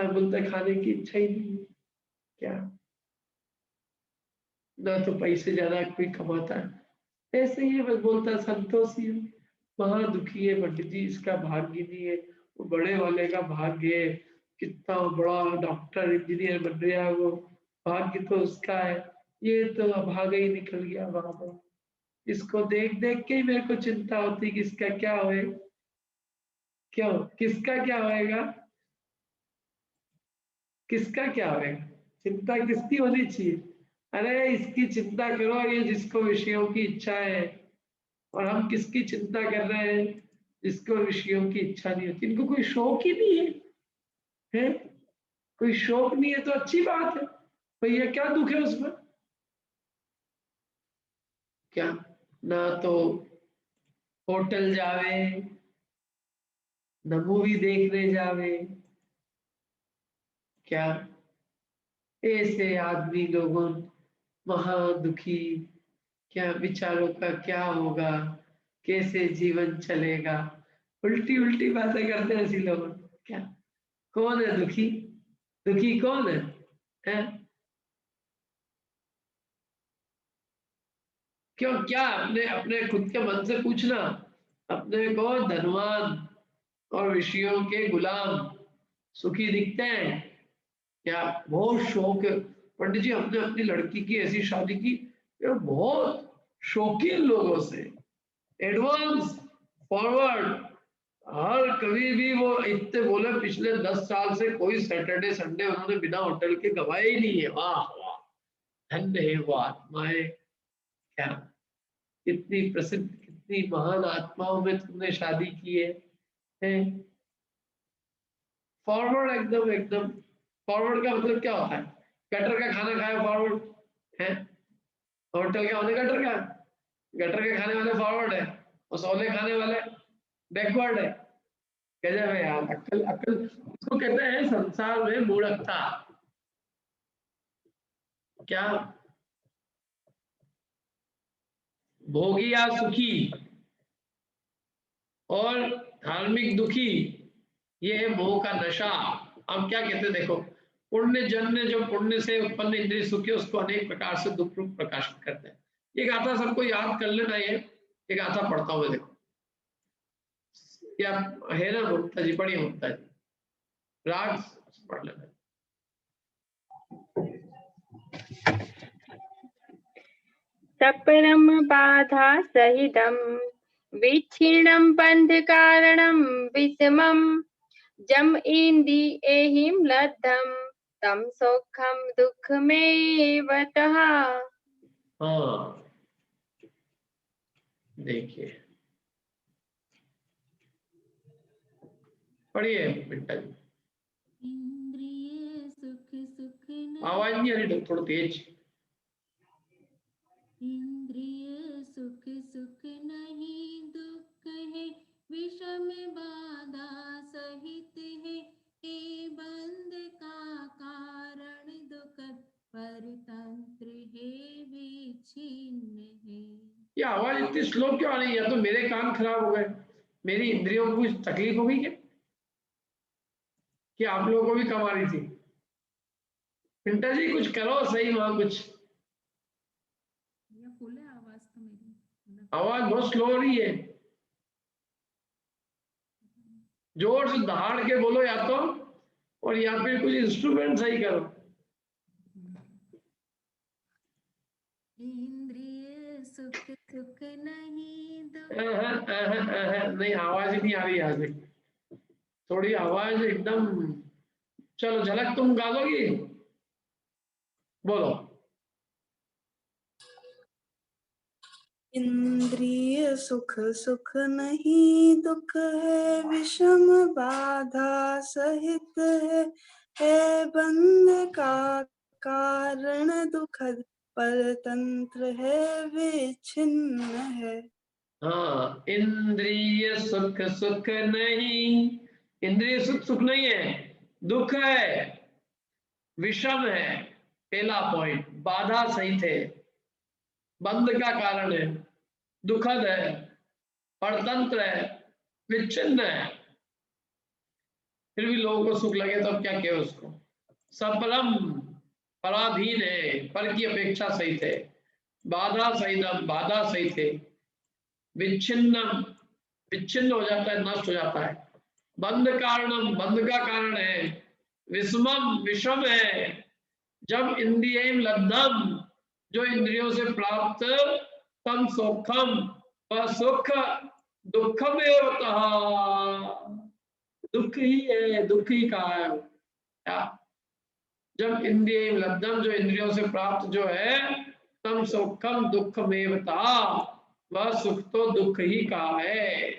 बोलता खाने की इच्छा ही नहीं है। क्या, ना तो पैसे ज्यादा कोई कमाता है, ऐसे ही है, बस बोलता संतोष ही है, महा दुखी है पंडित जी, इसका भाग्य नहीं है, वो बड़े वाले का भाग्य है, कितना बड़ा डॉक्टर इंजीनियर बन गया है वो, भाग्य तो उसका है, ये तो भागा ही निकल गया बाबा। इसको देख देख के ही मेरे को चिंता होती कि इसका क्या होए, क्यों, किसका क्या होएगा, किसका क्या होएगा, चिंता किसकी होनी चाहिए? अरे इसकी चिंता करो, ये जिसको विषयों की इच्छा है, और हम किसकी चिंता कर रहे हैं? जिसको विषयों की इच्छा नहीं होती, इनको कोई शौक ही नहीं है, है? कोई शौक नहीं है तो अच्छी बात है, भैया क्या दुख है उसमें? क्या, ना तो होटल जावे, न मूवी देखने जावे, क्या, ऐसे आदमी लोगों महा दुखी, क्या विचारों का क्या होगा, कैसे जीवन चलेगा, उल्टी उल्टी बातें करते हैं ऐसी लोग। क्या, कौन है दुखी? दुखी कौन है? हैं? क्यों, क्या अपने अपने खुद के मन से पूछना, अपने को धनवान और विषयों के गुलाम सुखी दिखते हैं? क्या, बहुत शौक है पंडित जी, हमने अपनी लड़की की ऐसी शादी की, ये बहुत शौकीन लोगों से, एडवांस, फॉरवर्ड, हर कभी भी वो इतने बोले, पिछले 10 साल से कोई सैटरडे संडे उन्होंने बिना होटल के गवाया ही नहीं है। वाह वाह, धन्य है वो आत्माएं। क्या, कितनी प्रसिद्ध, कितनी महान आत्माओं में तुमने शादी की है? हैं? फॉरवर्ड, एकदम एकदम। फॉरवर्ड का मतलब क्या होता है? गटर का खाना खाया फॉरवर्ड है, होटल का होने गटर का, गटर के खाने वाले फॉरवर्ड है और सोले खाने वाले बैकवर्ड है। गजब है यार, अक्ल अक्ल इसको कहते हैं संसार में मूर्खता। क्या? भोगी या सुखी और धार्मिक दुखी, ये है मोह का नशा। हम क्या कहते हैं देखो, पुण्य जन्य जो पुण्य से उत्पन्न इंद्रिय सुख है उसको अनेक प्रकार से दुख रूप प्रकाशित करते हैं। ये गाथा सबको याद कर लेना, ये गाथा पढ़ता हूँ मैं, देखो क्या है ना, मुक्ता जी पढ़िए, मुक्ता जी राग पढ़ लेना। सपरम बाधा सहितम विच्छिन्नं बंध कारणं विषमं जम इंदी एहिम लद्धम तम सौखम दुःखमेवतः। हाँ देखिए, पढ़िए बेटा जी। इंद्रिय सुख सुख नहीं, आवाज नहीं आ रही, थोड़ा तेज। इंद्रिय सुख सुख नहीं दुख है, विषम बाधा सहित है, ये बंध का कारण दुखद परतंत्र है, विच्छिन्न है। ये आवाज इतनी स्लो क्यों आ रही है? या तो मेरे कान खराब हो गए, मेरी इंद्रियों को कुछ तकलीफ हो गई क्या, कि आप लोगों को भी कम आ रही थी? पिंटा जी कुछ करो सही वहां कुछ। या फुल है आवाज तो मेरी? आवाज बहुत स्लो हो रही है, जोर से दहाड़ के बोलो या तो, और या फिर कुछ इंस्ट्रूमेंट सही करो। इंद्रिय सुख सुख नहीं दुख, नहीं, आवाज ही नहीं आ रही है आज भी, थोड़ी आवाज एकदम। चलो झलक तुम गा दोगी, बोलो। इंद्रिय सुख सुख नहीं दुख है, विषम बाधा सहित है बंध का कारण दुखद परतंत्र है, विच्छिन्न है। हाँ, इंद्रिय सुख सुख नहीं, इंद्रिय सुख सुख नहीं है, दुख है, विषम है, पहला पॉइंट, बाधा सहित है, बंध का कारण है, दुखद है, परतंत्र है, विच्छिन्न है। फिर भी लोगों को सुख लगे तो अब क्या कहे उसको। सफलम, पराधीन है, पर की अपेक्षा सहित है, बाधा सहितम, बाधा सहित है, विच्छिन्नम, विच्छिन्न हो जाता है, नष्ट हो जाता है, बंध कारणम, बंध का कारण है, विषमम, विषम है, जब इंद्रियम लब्धम, जो इंद्रियों से प्राप्त, तम सुखम, वह सुख, दुखमेवतः, दुख ही है, दुख ही कहा है क्या? जब इंद्रिय लब्धम, जो इंद्रियों से प्राप्त जो है, तम सुखम दुखमेवतः, वह सुख तो दुख ही का है।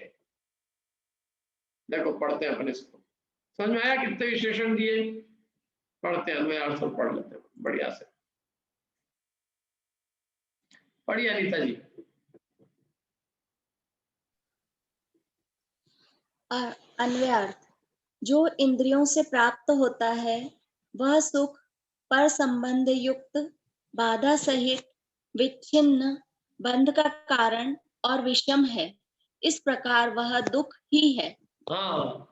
देखो पढ़ते हैं अपन इसको, समझ में आया कितने विशेषण दिए? पढ़ते हैं, अन्वय अर्थ पढ़ लेते हैं बढ़िया से। पढ़िए अनीता जी। अन्वयार्थ, जो इंद्रियों से प्राप्त होता है वह सुख पर संबंध युक्त, बाधा सहित, विच्छिन्न, बंध का कारण और विषम है, इस प्रकार वह दुख ही है। हाँ,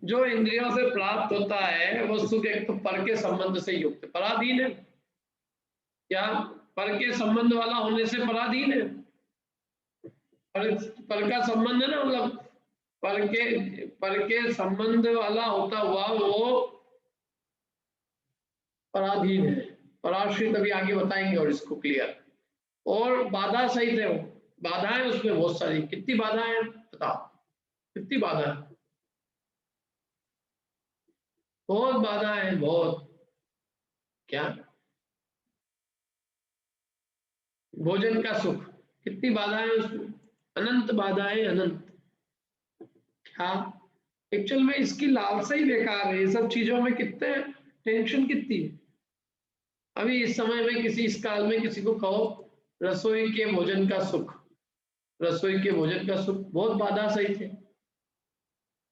जो इंद्रियों से प्राप्त होता है वो सुख एक तो पर के संबंध से युक्त, पराधीन है, क्या पर के संबंध वाला होने से पराधीन है? पर का संबंध है ना, मतलब पर के संबंध वाला होता हुआ वो पराधीन है, पराश्रित, अभी आगे बताएंगे और इसको क्लियर। और बाधा सहित है, वो बाधाएं उसमें बहुत सारी, कितनी बाधाएं बताओ, कितनी बाधा है? बहुत बाधा है, बहुत। क्या? भोजन का सुख, कितनी बाधा है उसमें? अनंत बाधा है, अनंत। क्या? एक्चुअल में इसकी लालसा ही बेकार है। ये सब चीजों में कितने टेंशन कितनी है। अभी इस समय में किसी इस काल में किसी को कहो रसोई के भोजन का सुख, रसोई के भोजन का सुख बहुत बाधा सही थे।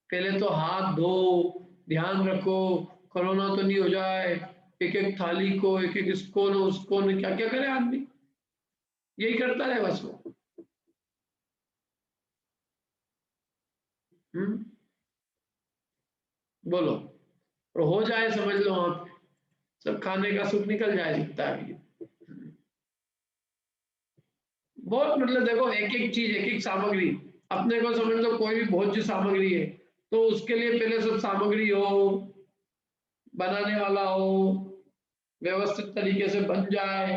पहले तो हाथ धो, ध्यान रखो, कोरोना तो नहीं हो जाए, एक एक थाली को, एक एक इसको न उसको न, क्या क्या करे आदमी, यही करता रहे बस वो। बोलो, और हो जाए समझ लो वहां पे सब खाने का सुख निकल जाए दिखता है। बहुत मतलब देखो एक एक चीज, एक एक सामग्री, अपने को समझ लो कोई भी भोज्य सामग्री है तो उसके लिए पहले सब सामग्री हो, बनाने वाला हो, व्यवस्थित तरीके से बन जाए,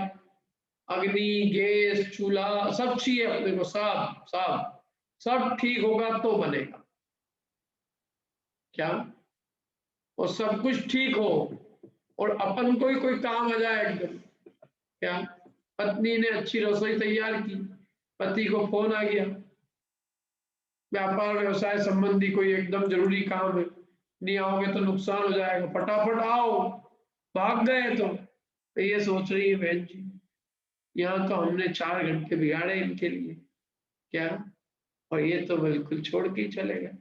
अग्नि, गैस, चूल्हा सब चाहिए अपने को, सब सब सब ठीक होगा तो बनेगा क्या। और सब कुछ ठीक हो और अपन को ही कोई काम आ जाए एकदम क्या। पत्नी ने अच्छी रसोई तैयार की, पति को फोन आ गया, व्यापार व्यवसाय संबंधी कोई एकदम जरूरी काम है, नहीं आओगे तो नुकसान हो जाएगा, फटाफट आओ, भाग गए तो ये सोच रही है बहन जी यहाँ तो हमने 4 घंटे बिगाड़े इनके लिए क्या, और ये तो बिल्कुल छोड़ के ही चले गए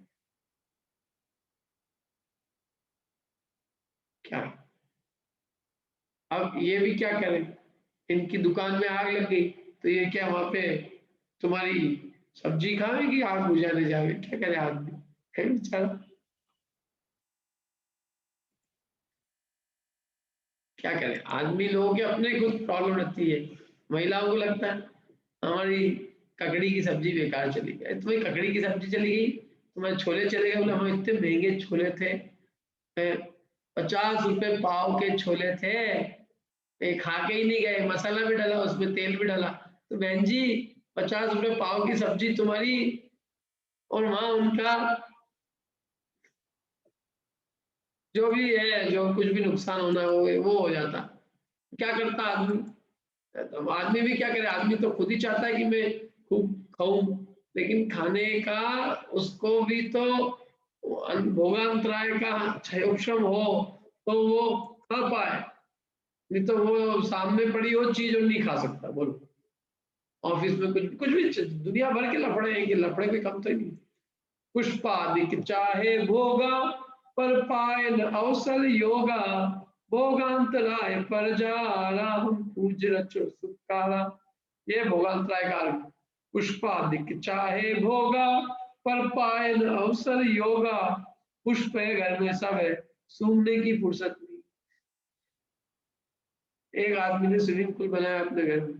क्या। अब ये भी क्या करें, इनकी दुकान में आग लग गई तो ये क्या वहां पे तुम्हारी सब्जी खाएगी, आग बुझाने जावे, क्या करे आदमी, है बेचारा, क्या करे आदमी। लोगों के अपने खुद प्रॉब्लम रहती है। महिलाओं को लगता है हमारी ककड़ी की सब्जी बेकार चली गई, तुम्हारी ककड़ी की सब्जी चली गई, तुम्हारे छोले चले गए, बोले हम इतने महंगे छोले थे, 50 रुपए पाव के छोले थे, ये खा के ही नहीं गए, मसाला भी डाला उसमें, तेल भी डाला, तो बहन जी 50 रुपए पाव की सब्जी तुम्हारी और वहां उनका जो भी है, जो कुछ भी नुकसान होना वो हो जाता। क्या करता आदमी, तो आदमी भी क्या करे, आदमी तो खुद ही चाहता है कि मैं खूब खाऊं, लेकिन खाने का उसको भी तो भोगांतराय का क्षयोक्षम हो तो वो खा पाए, नहीं तो वो सामने पड़ी वो चीज और नहीं खा सकता। बोलो ऑफिस में कुछ कुछ भी दुनिया भर के लफड़े हैं कि लफड़े कोई कम तो ही नहीं। पुष्पादिक चाहे भोगा पर पाए न अवसर योगा, भोगांतराय पर जा राम पूज रचो सुखारा। ये भोगांतराय काल। पुष्पादिक चाहे भोगा पर पाए न अवसर योगा, पुष्प है घर में सब है, सूंघने की फुर्सत नहीं। एक आदमी ने स्विमिंग पूल बनाया अपने घर में,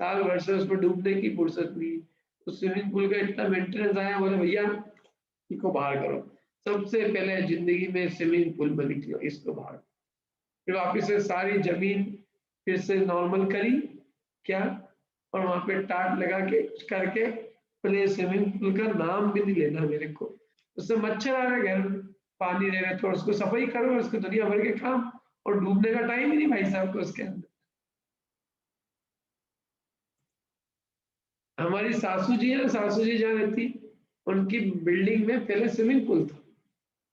साल भर से उसमें डूबने की फुर्सत नहीं। उस स्विमिंग पूल का इतना मेंटेनेंस आया, बोले भैया इसको बाहर करो, सबसे पहले जिंदगी में स्विमिंग पूल में निकलो, इसको बाहर। फिर वापिस से सारी जमीन फिर से नॉर्मल करी क्या, और वहां पे टाट लगा के करके पहले स्विमिंग पूल का नाम भी नहीं लेना मेरे को, उससे मच्छर आ रहे घर में, पानी रह रहे तो उसको सफाई करो, उसको दुनिया भर के काम, और डूबने का टाइम ही नहीं भाई साहब को उसके अंदर। हमारी सासू जी है ना, सासू जी जहाँ रहती उनकी बिल्डिंग में पहले स्विमिंग पूल था।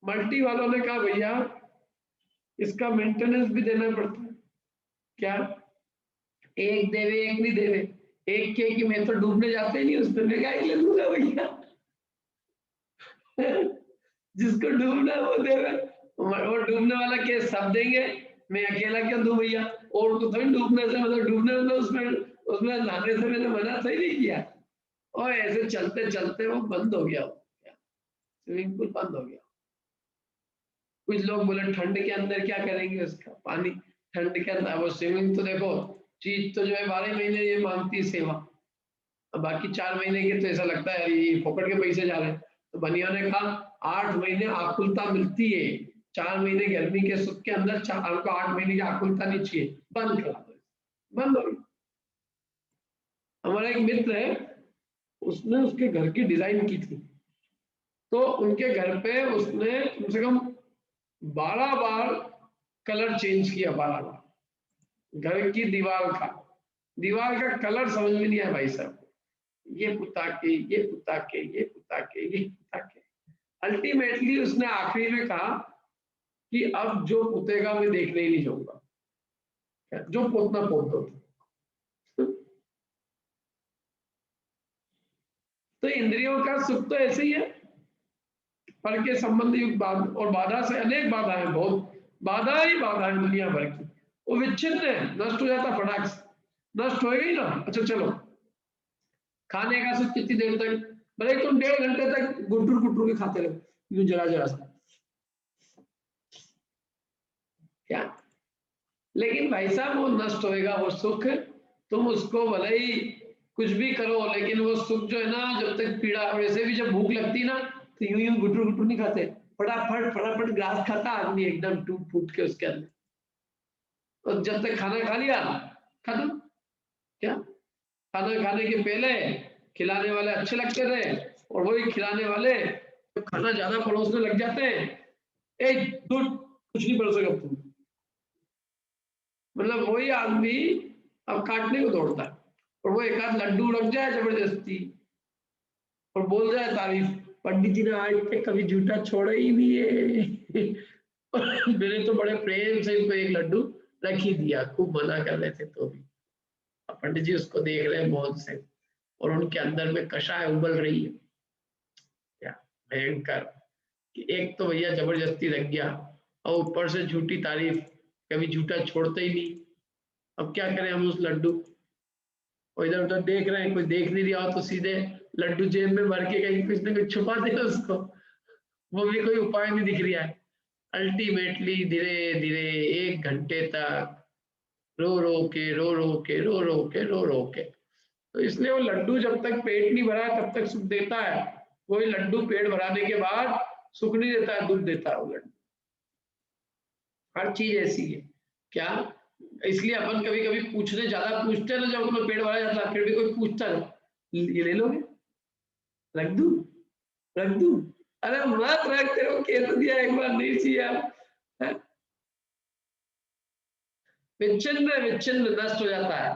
मल्टी वालों ने कहा भैया इसका मेंटेनेंस भी देना पड़ता है क्या, एक देवे एक नहीं देवे, एक के कि मैं तो डूबने जाते ही नहीं उसमें, मैं क्या ही ले लूंगा भैया जिसको डूबना वो देवे, वो डूबने वाला के सब देंगे, मैं अकेला क्यों दूं भैया, और तो थोड़ी डूबने से मतलब डूबने मतलब उसमें उसमें नहाने से मैंने मना तो ही नहीं किया। और ऐसे चलते चलते वो बंद हो गया, स्विमिंग पूल बंद हो गया। कुछ लोग बोले ठंड के अंदर क्या करेंगे उसका पानी, ठंड के अंदर वो स्विमिंग तो देखो चीज तो जो है 12 महीने ये मांगती है सेवा, अब बाकी 4 महीने के तो ऐसा लगता है ये फोकट के पैसे जा रहे हैं। तो बनिया ने कहा 8 महीने आकुलता मिलती है, 4 महीने गर्मी के सुख के अंदर आपको 8 महीने की आकुलता नहीं चाहिए, बंद करा दो, बंद हो गई। हमारा एक मित्र है, उसने उसके घर की डिजाइन की थी, तो उनके घर पे उसने कम से कम 12 बार कलर चेंज किया, 12 बार घर की दीवार का कलर समझ में नहीं आया भाई साहब, ये पुता के ये पुता के ये पुता के ये पुता के, अल्टीमेटली उसने आखिरी में कहा कि अब जो पुतेगा मैं देखने ही नहीं जाऊंगा, जो पोतना पोत दो। तो इंद्रियों का सुख तो ऐसे ही है, फल के संबंध युक्त और बाधा से अनेक बाधाएं, बहुत बाधा ही बाधा है दुनिया भर की, वो विच्छिन्न है, नष्ट हो जाता फटाक से, नष्ट हो गई ना। अच्छा चलो, खाने का सुख कितनी देर तक, भले तुम 1.5 घंटे तक गुटुर गुटुर के खाते रहो, यूं जरा जरा सा, क्या, लेकिन भाई साहब वो नष्ट होएगा वो सुख, तुम उसको भले ही कुछ भी करो, लेकिन वो सुख जो है ना, जब तक पीड़ा, वैसे भी जब भूख लगती ना तो यूं यूं गुटुर गुटुर नहीं खाते, फटाफट फटाफट ग्रास खाता आदमी एकदम टूट फूट के उसके अंदर, और जब तक खाना खा लिया खत्म। क्या, खाना खाने के पहले खिलाने वाले अच्छे लगते थे, और वही खिलाने वाले जब खाना ज्यादा परोसने लग जाते हैं, एक दूध कुछ नहीं परोसेगा तुम, मतलब वही आदमी अब काटने को दौड़ता है, और वो एक आध लड्डू रख जाए जबरदस्ती और बोल जाए तारीफ, पंडित जी ने आज तक कभी झूठा छोड़ा ही नहीं है। मैंने तो बड़े प्रेम से इनको एक लड्डू रख ही दिया, खूब मना कर रहे थे तो भी। अब पंडित जी उसको देख रहे हैं मौज से, और उनके अंदर में कषाय उबल रही है, क्या भयंकर, कि एक तो भैया जबरदस्ती रख गया, और ऊपर से झूठी तारीफ, कभी झूठा छोड़ते ही नहीं। अब क्या करें हम उस लड्डू, और इधर उधर देख रहे हैं, कोई देख नहीं रहा तो सीधे लड्डू जेब में भर के कहीं कुछ न कुछ छुपा देना उसको, वो भी कोई उपाय नहीं दिख रहा है। अल्टीमेटली धीरे धीरे 1 घंटे तक रो रो के रो रो के रो रो के रो रो के, तो इसलिए वो लड्डू जब तक पेट नहीं भरा तब तक सुख देता है, वही लड्डू पेट भराने के बाद सुख नहीं देता है, दुख देता है वो लड्डू। हर चीज ऐसी है, क्या, इसलिए अपन कभी कभी पूछने ज्यादा पूछते हैं ना, जब अपना पेट भरा जाता है फिर भी कोई पूछता है, ये ले लोगे, रख दूं, रख दूं, अरे मत रख, तेरे को कह तो दिया एक बार, नहीं चाहिए यार। विच्छिन्न विच्छिन्न नष्ट हो जाता है,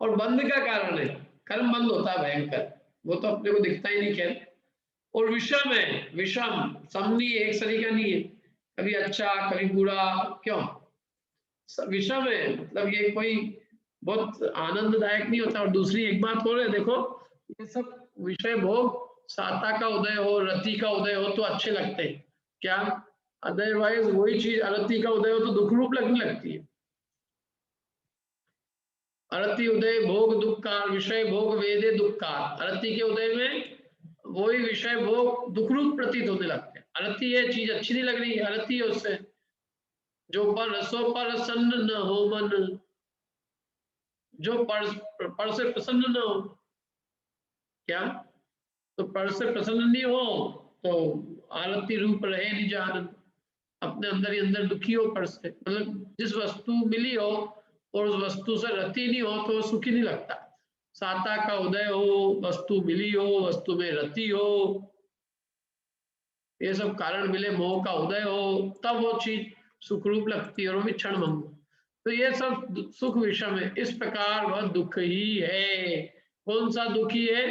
और बंध का कारण है, कर्म बंद होता है भयंकर, वो तो अपने को दिखता ही नहीं खैर। और विषम है, विषम समनी एक सरी का नहीं है, कभी अच्छा कभी बुरा, क्यों विषम है, मतलब ये कोई बहुत आनंददायक नहीं होता। और दूसरी एक बात हो रही है, देखो ये सब विषय भोग साता का उदय हो, रति का उदय हो तो अच्छे लगते हैं, क्या, अदरवाइज वही चीज अरति का उदय हो तो दुख रूप लगने लगती है। अरति उदय भोग दुख का, विषय भोग वेदे दुख का, अरति के उदय में वही विषय भोग दुख रूप प्रतीत होने लगते हैं। अरति ये चीज अच्छी नहीं लग रही, अरति है उससे, जो पर रसो पर प्रसन्न न हो मन, जो पर से प्रसन्न न हो, क्या, तो पर से प्रसन्न नहीं हो तो आरती रूप रहे निज आनंद, अपने अंदर ही अंदर दुखी हो पर से, मतलब जिस वस्तु मिली हो और उस वस्तु से रति नहीं हो तो सुखी नहीं लगता। साता का उदय हो, वस्तु मिली हो, वस्तु में रति हो, ये सब कारण मिले, मोह का उदय हो, तब वो चीज सुखरूप लगती है, और वो भी क्षण भंग। तो ये सब सुख विषम है, इस प्रकार वह दुख ही है। कौन सा दुखी है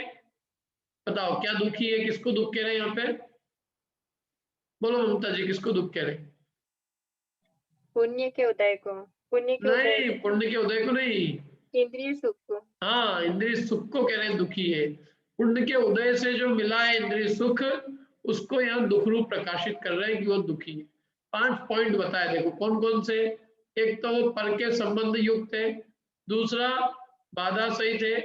बताओ, क्या दुखी है, किसको दुख कह रहे हैं यहाँ पे, बोलो ममता जी, किसको दुख कह रहे हैं? पुण्य के उदय को, पुण्य के उदय नहीं, पुण्य के उदय को नहीं, इंद्रिय सुख को। हाँ इंद्रिय सुख को कह रहे हैं दुखी है। पुण्य के उदय से जो मिला है इंद्रिय सुख, उसको यहाँ दुख रूप प्रकाशित कर रहे हैं कि वो दुखी है। 5 पॉइंट बताए, देखो कौन कौन से। एक तो वो पर के संबंध युक्त है, दूसरा बाधा सहित है,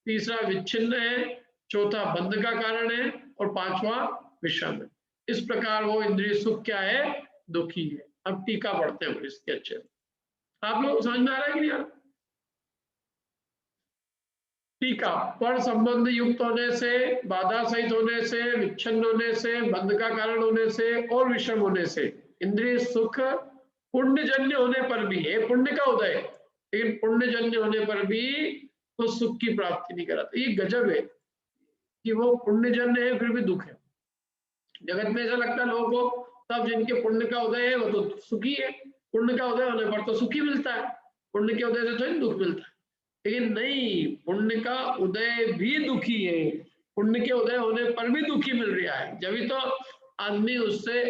तीसरा विच्छिन्न है, चौथा बंध का कारण है, और 5वां विषम है। इस प्रकार वो इंद्रिय सुख क्या है, दुखी है। अब टीका पढ़ते हैं इसके अच्छे से, आप लोग समझ में आ रहा है कि नहीं आ रहा? टीका, पर संबंध युक्त होने से, बाधा सहित होने से, विच्छिन्न होने से, बंध का कारण होने से और विषम होने से इंद्रिय सुख पुण्यजन्य होने पर भी, ये पुण्य का उदय, लेकिन पुण्यजन्य होने पर भी तो सुख की प्राप्ति नहीं कराता। ये गजब है कि वो पुण्यजन्य है फिर भी दुख है। जगत में ऐसा लगता है लोगों को, तब जिनके पुण्य का उदय है वो तो सुखी है, पुण्य का उदय होने पर तो सुखी मिलता है, पुण्य के उदय से तो दुख मिलता है। लेकिन नहीं, पुण्य का उदय भी दुखी है, पुण्य के उदय होने पर भी दुखी मिल रहा है। जब तो आदमी उससे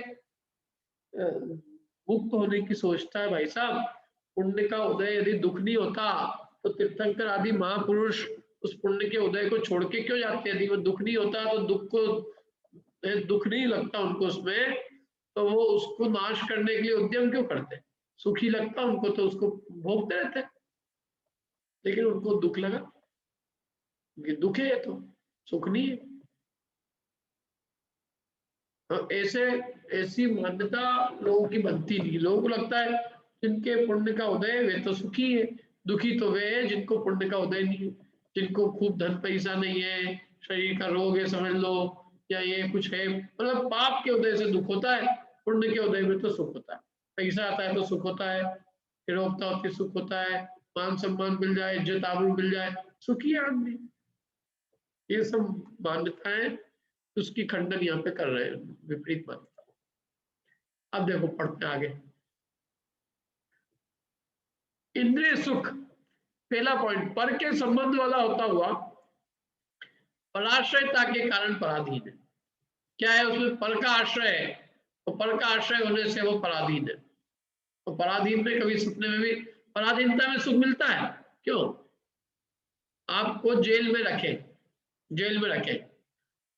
मुक्त होने की सोचता है। भाई साहब, पुण्य का उदय यदि दुख नहीं होता तो तीर्थंकर आदि महापुरुष उस पुण्य के उदय को छोड़ के क्यों जाते? यदि वो दुख नहीं होता तो दुख नहीं लगता उनको उसमें, तो वो उसको नाश करने के लिए उद्यम क्यों करते? सुखी लगता उनको तो उसको भोगते रहते, लेकिन उनको दुख लगा, ये दुख है, तो सुख नहीं है। ऐसी मान्यता लोगों की बनती नहीं। लोगों को लगता है जिनके पुण्य का उदय वे तो सुखी है, दुखी तो वे है जिनको पुण्य का उदय नहीं है, जिनको खूब धन पैसा नहीं है, शरीर का रोग है समझ लो, या ये कुछ है, मतलब पाप के उदय से दुख होता है, पुण्य के उदय में तो सुख होता है। पैसा आता है तो सुख होता है, निरोगता होती सुख होता है, मान सम्मान मिल जाए, इज्जत आबरू मिल जाए, सुखी है आदमी। ये सब मान्यताएं उसकी खंडन यहाँ पे कर रहे हैं, विपरीत मान्यता। अब देखो पढ़ते आगे। इंद्रिय सुख, पहला पॉइंट, पर के संबंध वाला होता हुआ पराश्रयता के कारण पराधीन है। क्या है उसमें? पर का आश्रय है, तो पर का आश्रय होने से वो पराधीन है। तो पराधीन में कभी सपने में भी पराधीनता में सुख मिलता है? क्यों? आपको जेल में रखे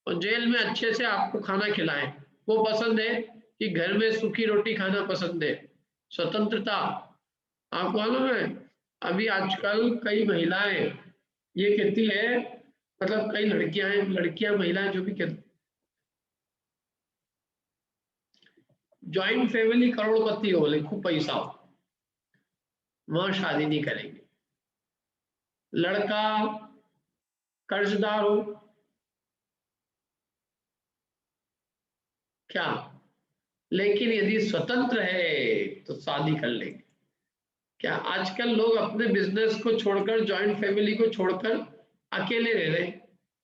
और जेल में अच्छे से आपको खाना खिलाएं, वो पसंद है कि घर में सूखी रोटी खाना पसंद है? स्वतंत्रता। आपको मालूम है अभी आजकल कई महिलाएं ये कहती है, मतलब कई लड़कियां महिलाएं जो भी कहती, ज्वाइंट फैमिली करोड़पति हो, बोले खूब पैसा हो, वहां शादी नहीं करेंगे। लड़का कर्जदार हो, क्या, लेकिन यदि स्वतंत्र है तो शादी कर लेंगे। क्या आजकल लोग अपने बिजनेस को छोड़कर, जॉइंट फैमिली को छोड़कर अकेले रह रहे,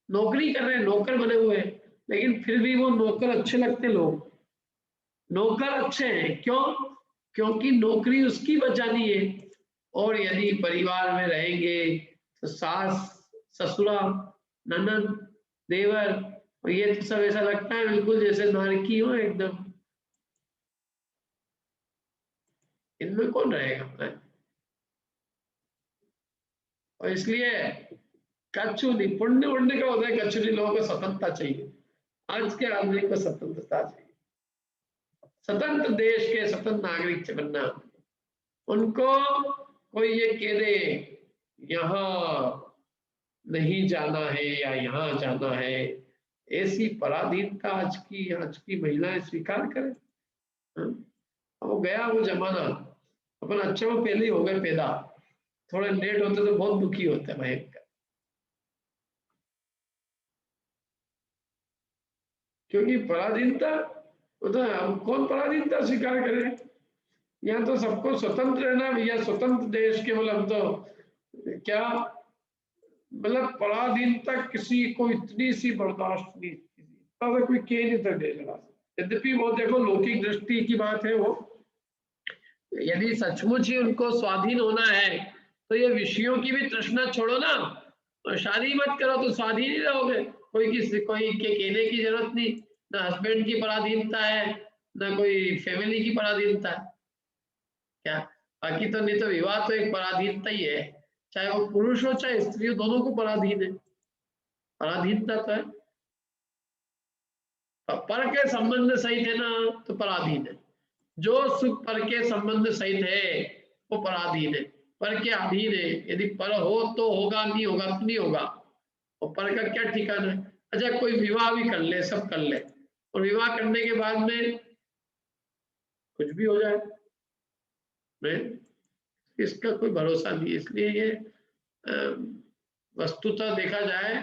नौकरी कर रहे, नौकर बने हुए हैं, लेकिन फिर भी वो नौकर अच्छे लगते लोग, नौकर अच्छे हैं। क्यों? क्योंकि नौकरी उसकी बचानी है। और यदि परिवार में रहेंगे तो सास, ससुरा, ननद, देवर, और ये तो सब ऐसा लगता है बिल्कुल जैसे नारकी हो एकदम। इनमें कौन रहेगा? और इसलिए कछु नहीं, पुण्य उण्य का होता है कछु नहीं, लोगों को स्वतंत्रता चाहिए। आज के आदमी को स्वतंत्रता चाहिए, स्वतंत्र देश के स्वतंत्र नागरिक बनना। उनको कोई ये कह दे यहाँ नहीं जाना है या यहाँ जाना है, ऐसी पराधीनता आज की महिलाएं स्वीकार करें। वो गया वो जमाना, अपन अच्छा वो पहले ही हो गए पैदा, थोड़े लेट होते तो बहुत दुखी होता है भाई। क्योंकि पराधीनता, हम कौन पराधीनता स्वीकार करें? यहाँ तो सबको स्वतंत्र रहना भैया, स्वतंत्र देश के, मतलब तो क्या, मतलब पराधीनता किसी को इतनी सी बर्दाश्त नहीं, तो कोई कह नहीं सकता। यद्यपि वो देखो लौकिक दृष्टि की बात है, वो यदि सचमुच ही उनको स्वाधीन होना है तो ये विषयों की भी तृष्णा छोड़ो ना, और शादी मत करो तो स्वाधीन ही रहोगे। कोई के कहने की जरूरत नहीं, ना हस्बैंड की पराधीनता है, ना कोई फैमिली की पराधीनता है। क्या बाकी तो नहीं तो विवाह तो एक पराधीनता ही है, चाहे वो पुरुष हो चाहे स्त्री हो, दोनों को पराधीन है, पराधीनता तो है। पर के संबंध सहित है ना तो पराधीन है। जो सुख पर के संबंध सहित है वो पराधीन है, पर के अधीन है। यदि पर हो तो होगा, नहीं होगा तो नहीं होगा। और पर का क्या ठिकाना है? अच्छा कोई विवाह भी कर ले, सब कर ले, और विवाह करने के बाद में कुछ भी हो जाए, इसका कोई भरोसा नहीं। इसलिए ये वस्तुतः देखा जाए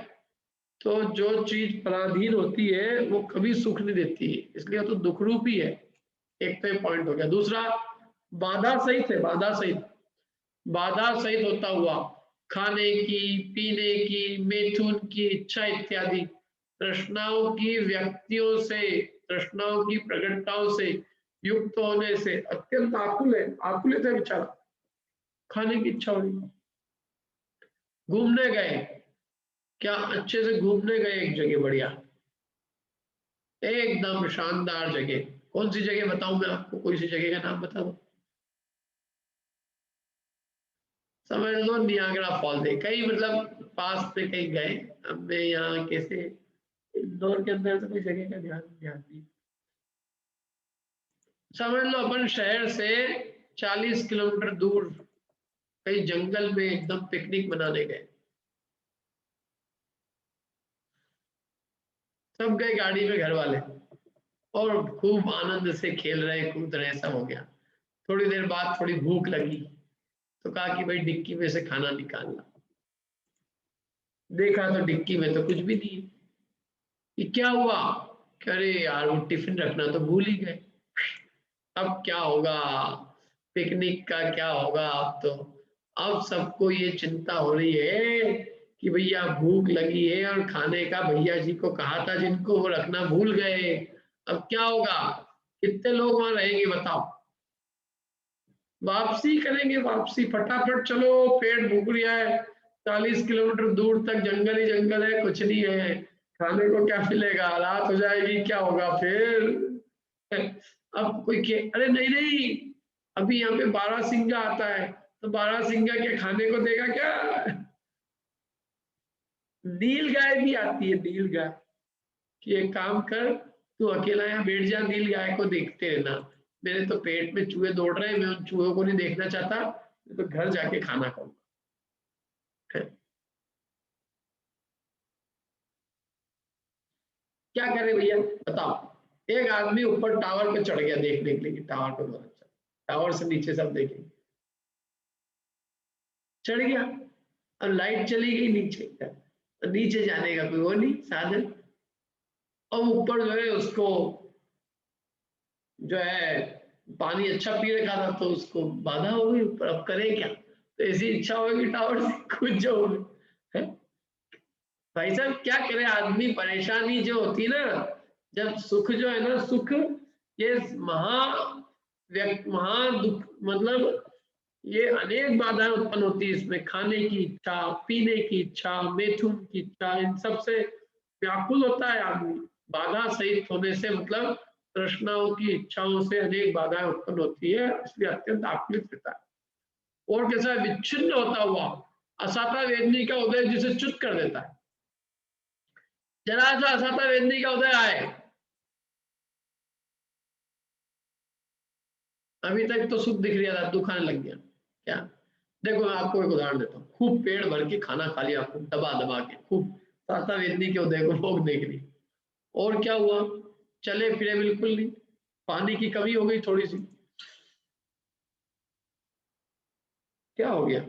तो जो चीज पराधीन होती है वो कभी सुख नहीं देती, इसलिए तो दुख रूप ही है। एक तो ये पॉइंट हो गया। दूसरा बाधा सहित है, बाधा सहित होता हुआ खाने की, पीने की, मैथुन की इच्छा इत्यादि तृष्णाओं की व्यक्तियों से, तृष्णाओं की प्रकटताओं से युक्त होने से अत्यंत आकुलित है बेचारा, खाने की इच्छा हो रही। घूमने गए, क्या अच्छे से घूमने गए एक जगह बढ़िया, एकदम शानदार जगह। कौन सी जगह बताऊं मैं आपको? कोई सी जगह का नाम बता दो। समझ लो नियाग्रा फॉल है, कहीं मतलब पास में कहीं गए हमने, यहाँ कैसे इंदौर के अंदर तो कोई जगह का ध्यान ध्यान नहीं। समझ लो अपन शहर से 40 किलोमीटर दूर कहीं जंगल में एकदम पिकनिक मनाने गए। सब गए गाड़ी में घर वाले, और खूब आनंद से खेल रहे कूद रहे, सब हो गया। थोड़ी देर बाद थोड़ी भूख लगी तो कहा कि भाई डिक्की में से खाना निकालना। देखा तो डिक्की में तो कुछ भी नहीं है। ये क्या हुआ? अरे यार वो टिफिन रखना तो भूल ही गए। अब क्या होगा? पिकनिक का क्या होगा? अब सबको ये चिंता हो रही है कि भैया भूख लगी है और खाने का भैया जी को कहा था जिनको, वो रखना भूल गए। अब क्या होगा? कितने लोग वहां रहेंगे बताओ? वापसी करेंगे, वापसी फटाफट चलो, पेट भूख रहा है, 40 किलोमीटर दूर तक जंगल ही जंगल है, कुछ नहीं है, खाने को क्या मिलेगा, रात हो जाएगी, क्या होगा फिर? अब कोई के अरे नहीं नहीं, अभी यहाँ पे बारहसिंगा आता है, तो बारहसिंगा क्या खाने को देगा क्या? नील गाय भी आती है, नील गाय, कि एक काम कर, तू अकेला यहाँ बैठ जा, नील गाय को देखते रहना। मेरे तो पेट में चूहे दौड़ रहे हैं, मैं उन चूहों को नहीं देखना चाहता, मैं तो घर जाके खाना खाऊंगा। क्या करे भैया बताओ? एक आदमी ऊपर टावर पे चढ़ गया देखने के लिए, टावर पे बहुत अच्छा, टावर से नीचे सब देखेंगे, चढ़ गया, अब लाइट चली गई नीचे, तो नीचे जाने का कोई वो नहीं साधन, और ऊपर जो है उसको जो है पानी अच्छा पी रखा था तो उसको बाधा हो गई ऊपर, अब करे क्या? तो ऐसी इच्छा होगी टावर से कूद जाओगे। है भाई साहब, क्या करे आदमी? परेशानी जो होती ना, जब सुख जो है ना, सुख ये महा दुख, मतलब ये अनेक बाधाएं उत्पन्न होती है इसमें, खाने की इच्छा, पीने की इच्छा, मैथुन की इच्छा, इन सब से व्याकुल होता है आदमी। बाधा सहित होने से मतलब तृष्णाओं की इच्छाओं से अनेक बाधाएं उत्पन्न होती है, इसलिए अत्यंत आकुलित रहता है। और कैसा विच्छिन्न होता हुआ असाता वेदनी का उदय जिसे च्युत कर देता है। जरा सा असाता वेदनी का उदय आए, अभी तक तो सुख दिख रहा था, दुख आने लग गया। क्या? देखो मैं आपको एक उदाहरण देता हूँ, खूब पेट भर के खाना खा लिया आपको, दबा दबा के खूब, साता वेदनी के उदय को लोग देख रही, और क्या हुआ? चले फिरे बिल्कुल नहीं, पानी की कमी हो गई थोड़ी सी, क्या हो गया?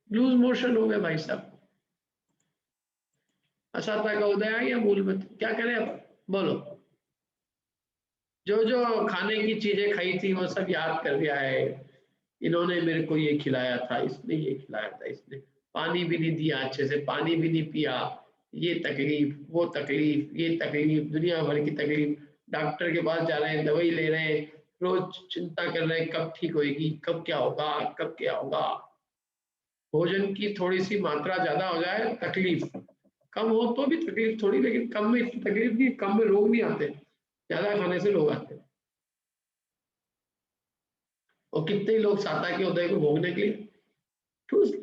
लूज मोशन हो गया भाई साहब, असाता का उदय आ गया मूल में। क्या करें अब बोलो? जो जो खाने की चीजें खाई थी वो सब याद कर दिया है, इन्होंने मेरे को ये खिलाया था, इसने ये खिलाया था, इसने पानी भी नहीं दिया अच्छे से, पानी भी नहीं पिया, ये तकलीफ, वो तकलीफ, ये तकलीफ, दुनिया भर की तकलीफ, डॉक्टर के पास जा रहे हैं, दवाई ले रहे हैं, रोज चिंता कर रहे हैं कब ठीक होएगी, कब क्या होगा, कब क्या होगा। भोजन की थोड़ी सी मात्रा ज्यादा हो जाए तकलीफ, कम हो तो भी तकलीफ थोड़ी, लेकिन कम में इतनी तकलीफ नहीं, कम में रोग नहीं आते, ज्यादा खाने से लोग आते हैं। और कितने ही लोग साता के उदय को भोगने के लिए ठूस,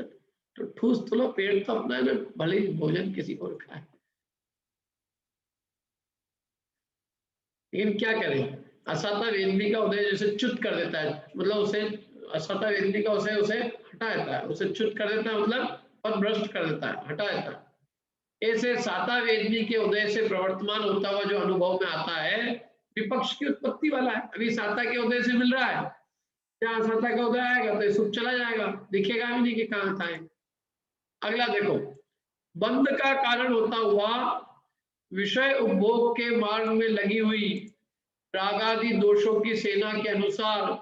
तो ठूस तो लो, पेट तो अपना है ना, भले ही भोजन किसी को रखा है, लेकिन क्या करें? असाता वेदनी का उदय जैसे च्युत कर देता है, मतलब उसे असाता वेदनी का उसे हटा देता है, उसे च्युत कर देता है, मतलब पथ भ्रष्ट कर देता है, हटा देता है। ऐसे साता वेदनी के उदय से प्रवर्तमान होता हुआ जो अनुभव में आता है, विपक्ष की उत्पत्ति वाला है। अभी साता के उदय से मिल रहा है, क्या असाता का उदय आएगा तो सुख चला जाएगा, दिखेगा भी नहीं कि कहाँ था है। अगला देखो, बंध का कारण होता हुआ विषय उपभोग के मार्ग में लगी हुई रागादि दोषों की सेना के अनुसार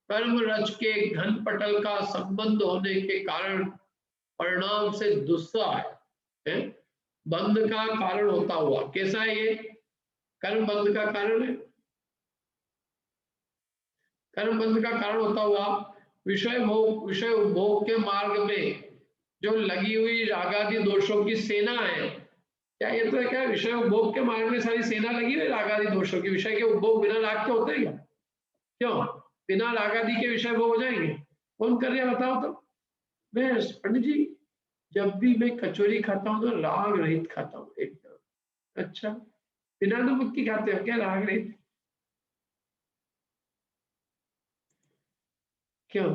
कर्म रच के घन पटल का संबंध होने के कारण परिणाम से दुस्सह है। बंध का कारण होता हुआ, कैसा है ये? कर्म बंध का कारण है, कर्म बंध का कारण होता हुआ विषय उपभोग के मार्ग में जो लगी हुई रागादि दोषों की सेना है, क्या ये तो क्या विषय उपभोग के मार्ग में सारी सेना लगी हुई रागादि दोषों की? विषय के उपभोग बिना राग के होते हैं क्या? क्यों बिना रागादि के विषय भोग हो जाएंगे? कौन कर रहा है बताओ तो? मैं पंडित जी जब भी मैं कचौरी खाता हूँ तो राग रहित खाता हूँ एकदम। अच्छा बिना नमक की खाते हो क्या राग रहित? क्यों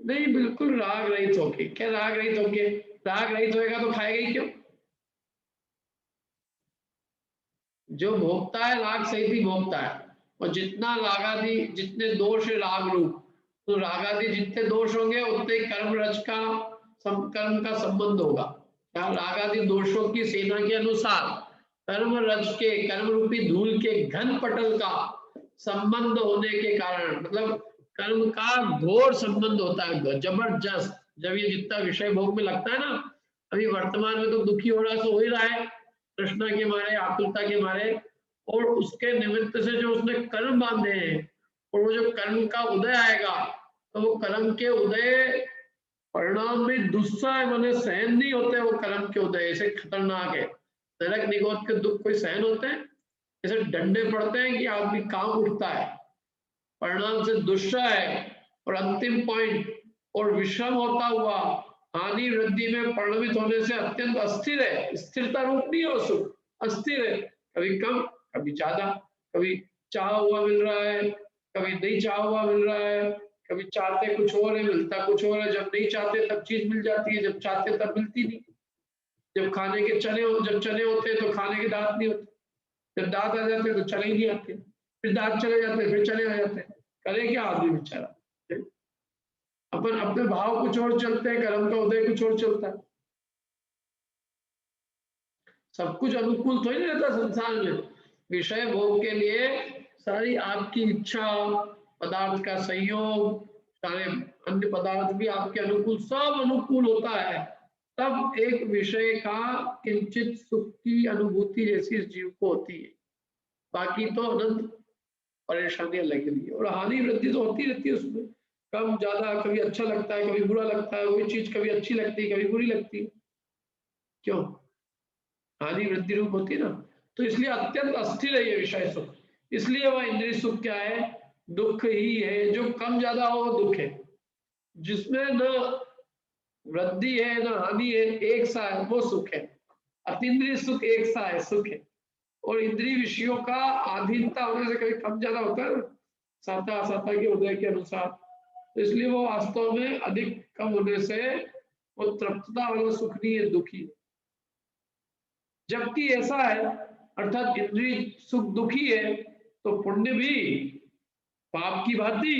नहीं? बिल्कुल राग रहित होके। क्या राग रहित होके? राग रहित होएगा तो खाएगा ही क्यों? जो भोगता है राग सहित ही भोगता है। और जितना रागादि जितने दोष है राग रूप, तो रागादि जितने दोष होंगे उतने कर्म रज का कर्म का संबंध होगा। क्या रागादि दोषों की सेना के अनुसार कर्म रज के कर्म रूपी धूल के घन पटल का संबंध होने के कारण, मतलब कर्म का घोर संबंध होता है जबरदस्त। जब ये जितना विषय भोग में लगता है ना, अभी वर्तमान में तो दुखी हो रहा सो हो ही रहा है तृष्णा के मारे आकुलता के मारे, और उसके निमित्त से जो उसने कर्म बांधे हैं, और वो जो कर्म का उदय आएगा तो वो कर्म के उदय परिणाम में दुस्सह मैंने सहन नहीं होते। वो कर्म के उदय ऐसे खतरनाक है। नरक निगोद के दुख कोई सहन होते हैं? ऐसे डंडे पड़ते हैं कि आदमी काम उठता है, परिणाम से दुस्सह है। और अंतिम पॉइंट, और विषम होता हुआ हानि वृद्धि में परिणमित होने से अत्यंत अस्थिर है। स्थिरता रूप नहीं है सुख, अस्थिर है। कभी कम कभी ज्यादा, कभी चाहा हुआ मिल रहा है, कभी नहीं चाहा हुआ मिल रहा है, कभी चाहते कुछ और है मिलता कुछ और है। जब नहीं चाहते तब चीज मिल जाती है, जब चाहते तब मिलती नहीं। जब खाने के जब चने होते हैं तो खाने के दांत नहीं होते, जब दांत आ जाते हैं तो चने ही नहीं आते, फिर दांत चले जाते हैं फिर चने आ जाते हैं। करे क्या आदमी बेचारा? अपन अपने भाव कुछ और चलते हैं, कर्म का उदय कुछ और चलता है। सब कुछ अनुकूल थोड़ी रहता संसार में। विषय भोग के लिए सारी आपकी इच्छा, पदार्थ का संयोग, सारे अन्य पदार्थ भी आपके अनुकूल, सब अनुकूल होता है। तब एक विषय का किंचित सुख की अनुभूति जैसी इस जीव को होती है। बाकी तो अनंत परेशानियां लगी हुई है, और हानि वृद्धि तो होती रहती है उसमें, कम ज्यादा। कभी अच्छा लगता है कभी बुरा लगता है, वही चीज कभी अच्छी लगती है कभी बुरी लगती है। क्यों? हानि वृद्धि रूप होती है ना। तो इसलिए अत्यंत अस्थिर है ये विषय सुख। इसलिए वह इंद्रिय सुख क्या है? दुख ही है। जो कम ज्यादा हो वो दुख है, जिसमें न वृद्धि है न हानि है, एक सा है वो सुख है। अतीन्द्रिय सुख एक सा है, सुख है। और इंद्रिय विषयों का अधीनता होने से कभी कम ज्यादा होता है ना, साता असाता के उदय के अनुसार। तो इसलिए वो वास्तव में अधिक कम होने से वो तृप्तता वाला सुख नहीं है, दुखी। जबकि ऐसा है, अर्थात इंद्रिय सुख दुखी है तो पुण्य भी पाप की भांति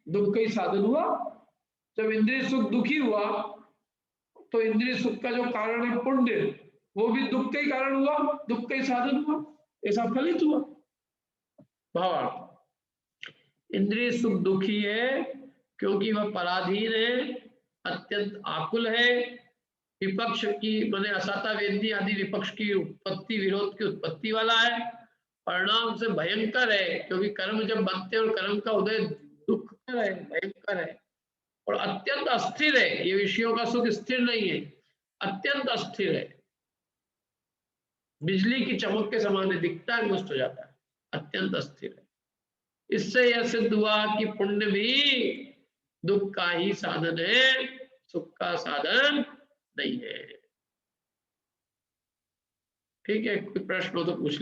दुख का ही साधन हुआ। जब इंद्रिय सुख दुखी हुआ तो इंद्रिय सुख का जो कारण है पुण्य, वो भी दुख का ही कारण हुआ, दुख का ही साधन हुआ। ऐसा फलित हुआ। भावार्थ, इंद्रिय सुख दुखी है क्योंकि वह पराधीन है, अत्यंत आकुल है, विपक्ष की माने असाता वेदनी आदि विपक्ष की उत्पत्ति विरोध की उत्पत्ति वाला है, परिणाम से भयंकर है क्योंकि कर्म जब बनते हैं और कर्म का उदय दुखकर है, भयंकर है, और अत्यंत अस्थिर है। ये विषयों का सुख स्थिर नहीं है, अत्यंत अस्थिर है। बिजली की चमक के समान है, दिखता है नष्ट हो जाता है, अत्यंत अस्थिर है। इससे यह सिद्ध हुआ कि पुण्य भी दुख का ही साधन है, सुख का साधन नहीं है। ठीक है, कोई प्रश्न हो तो पूछ लीजिए।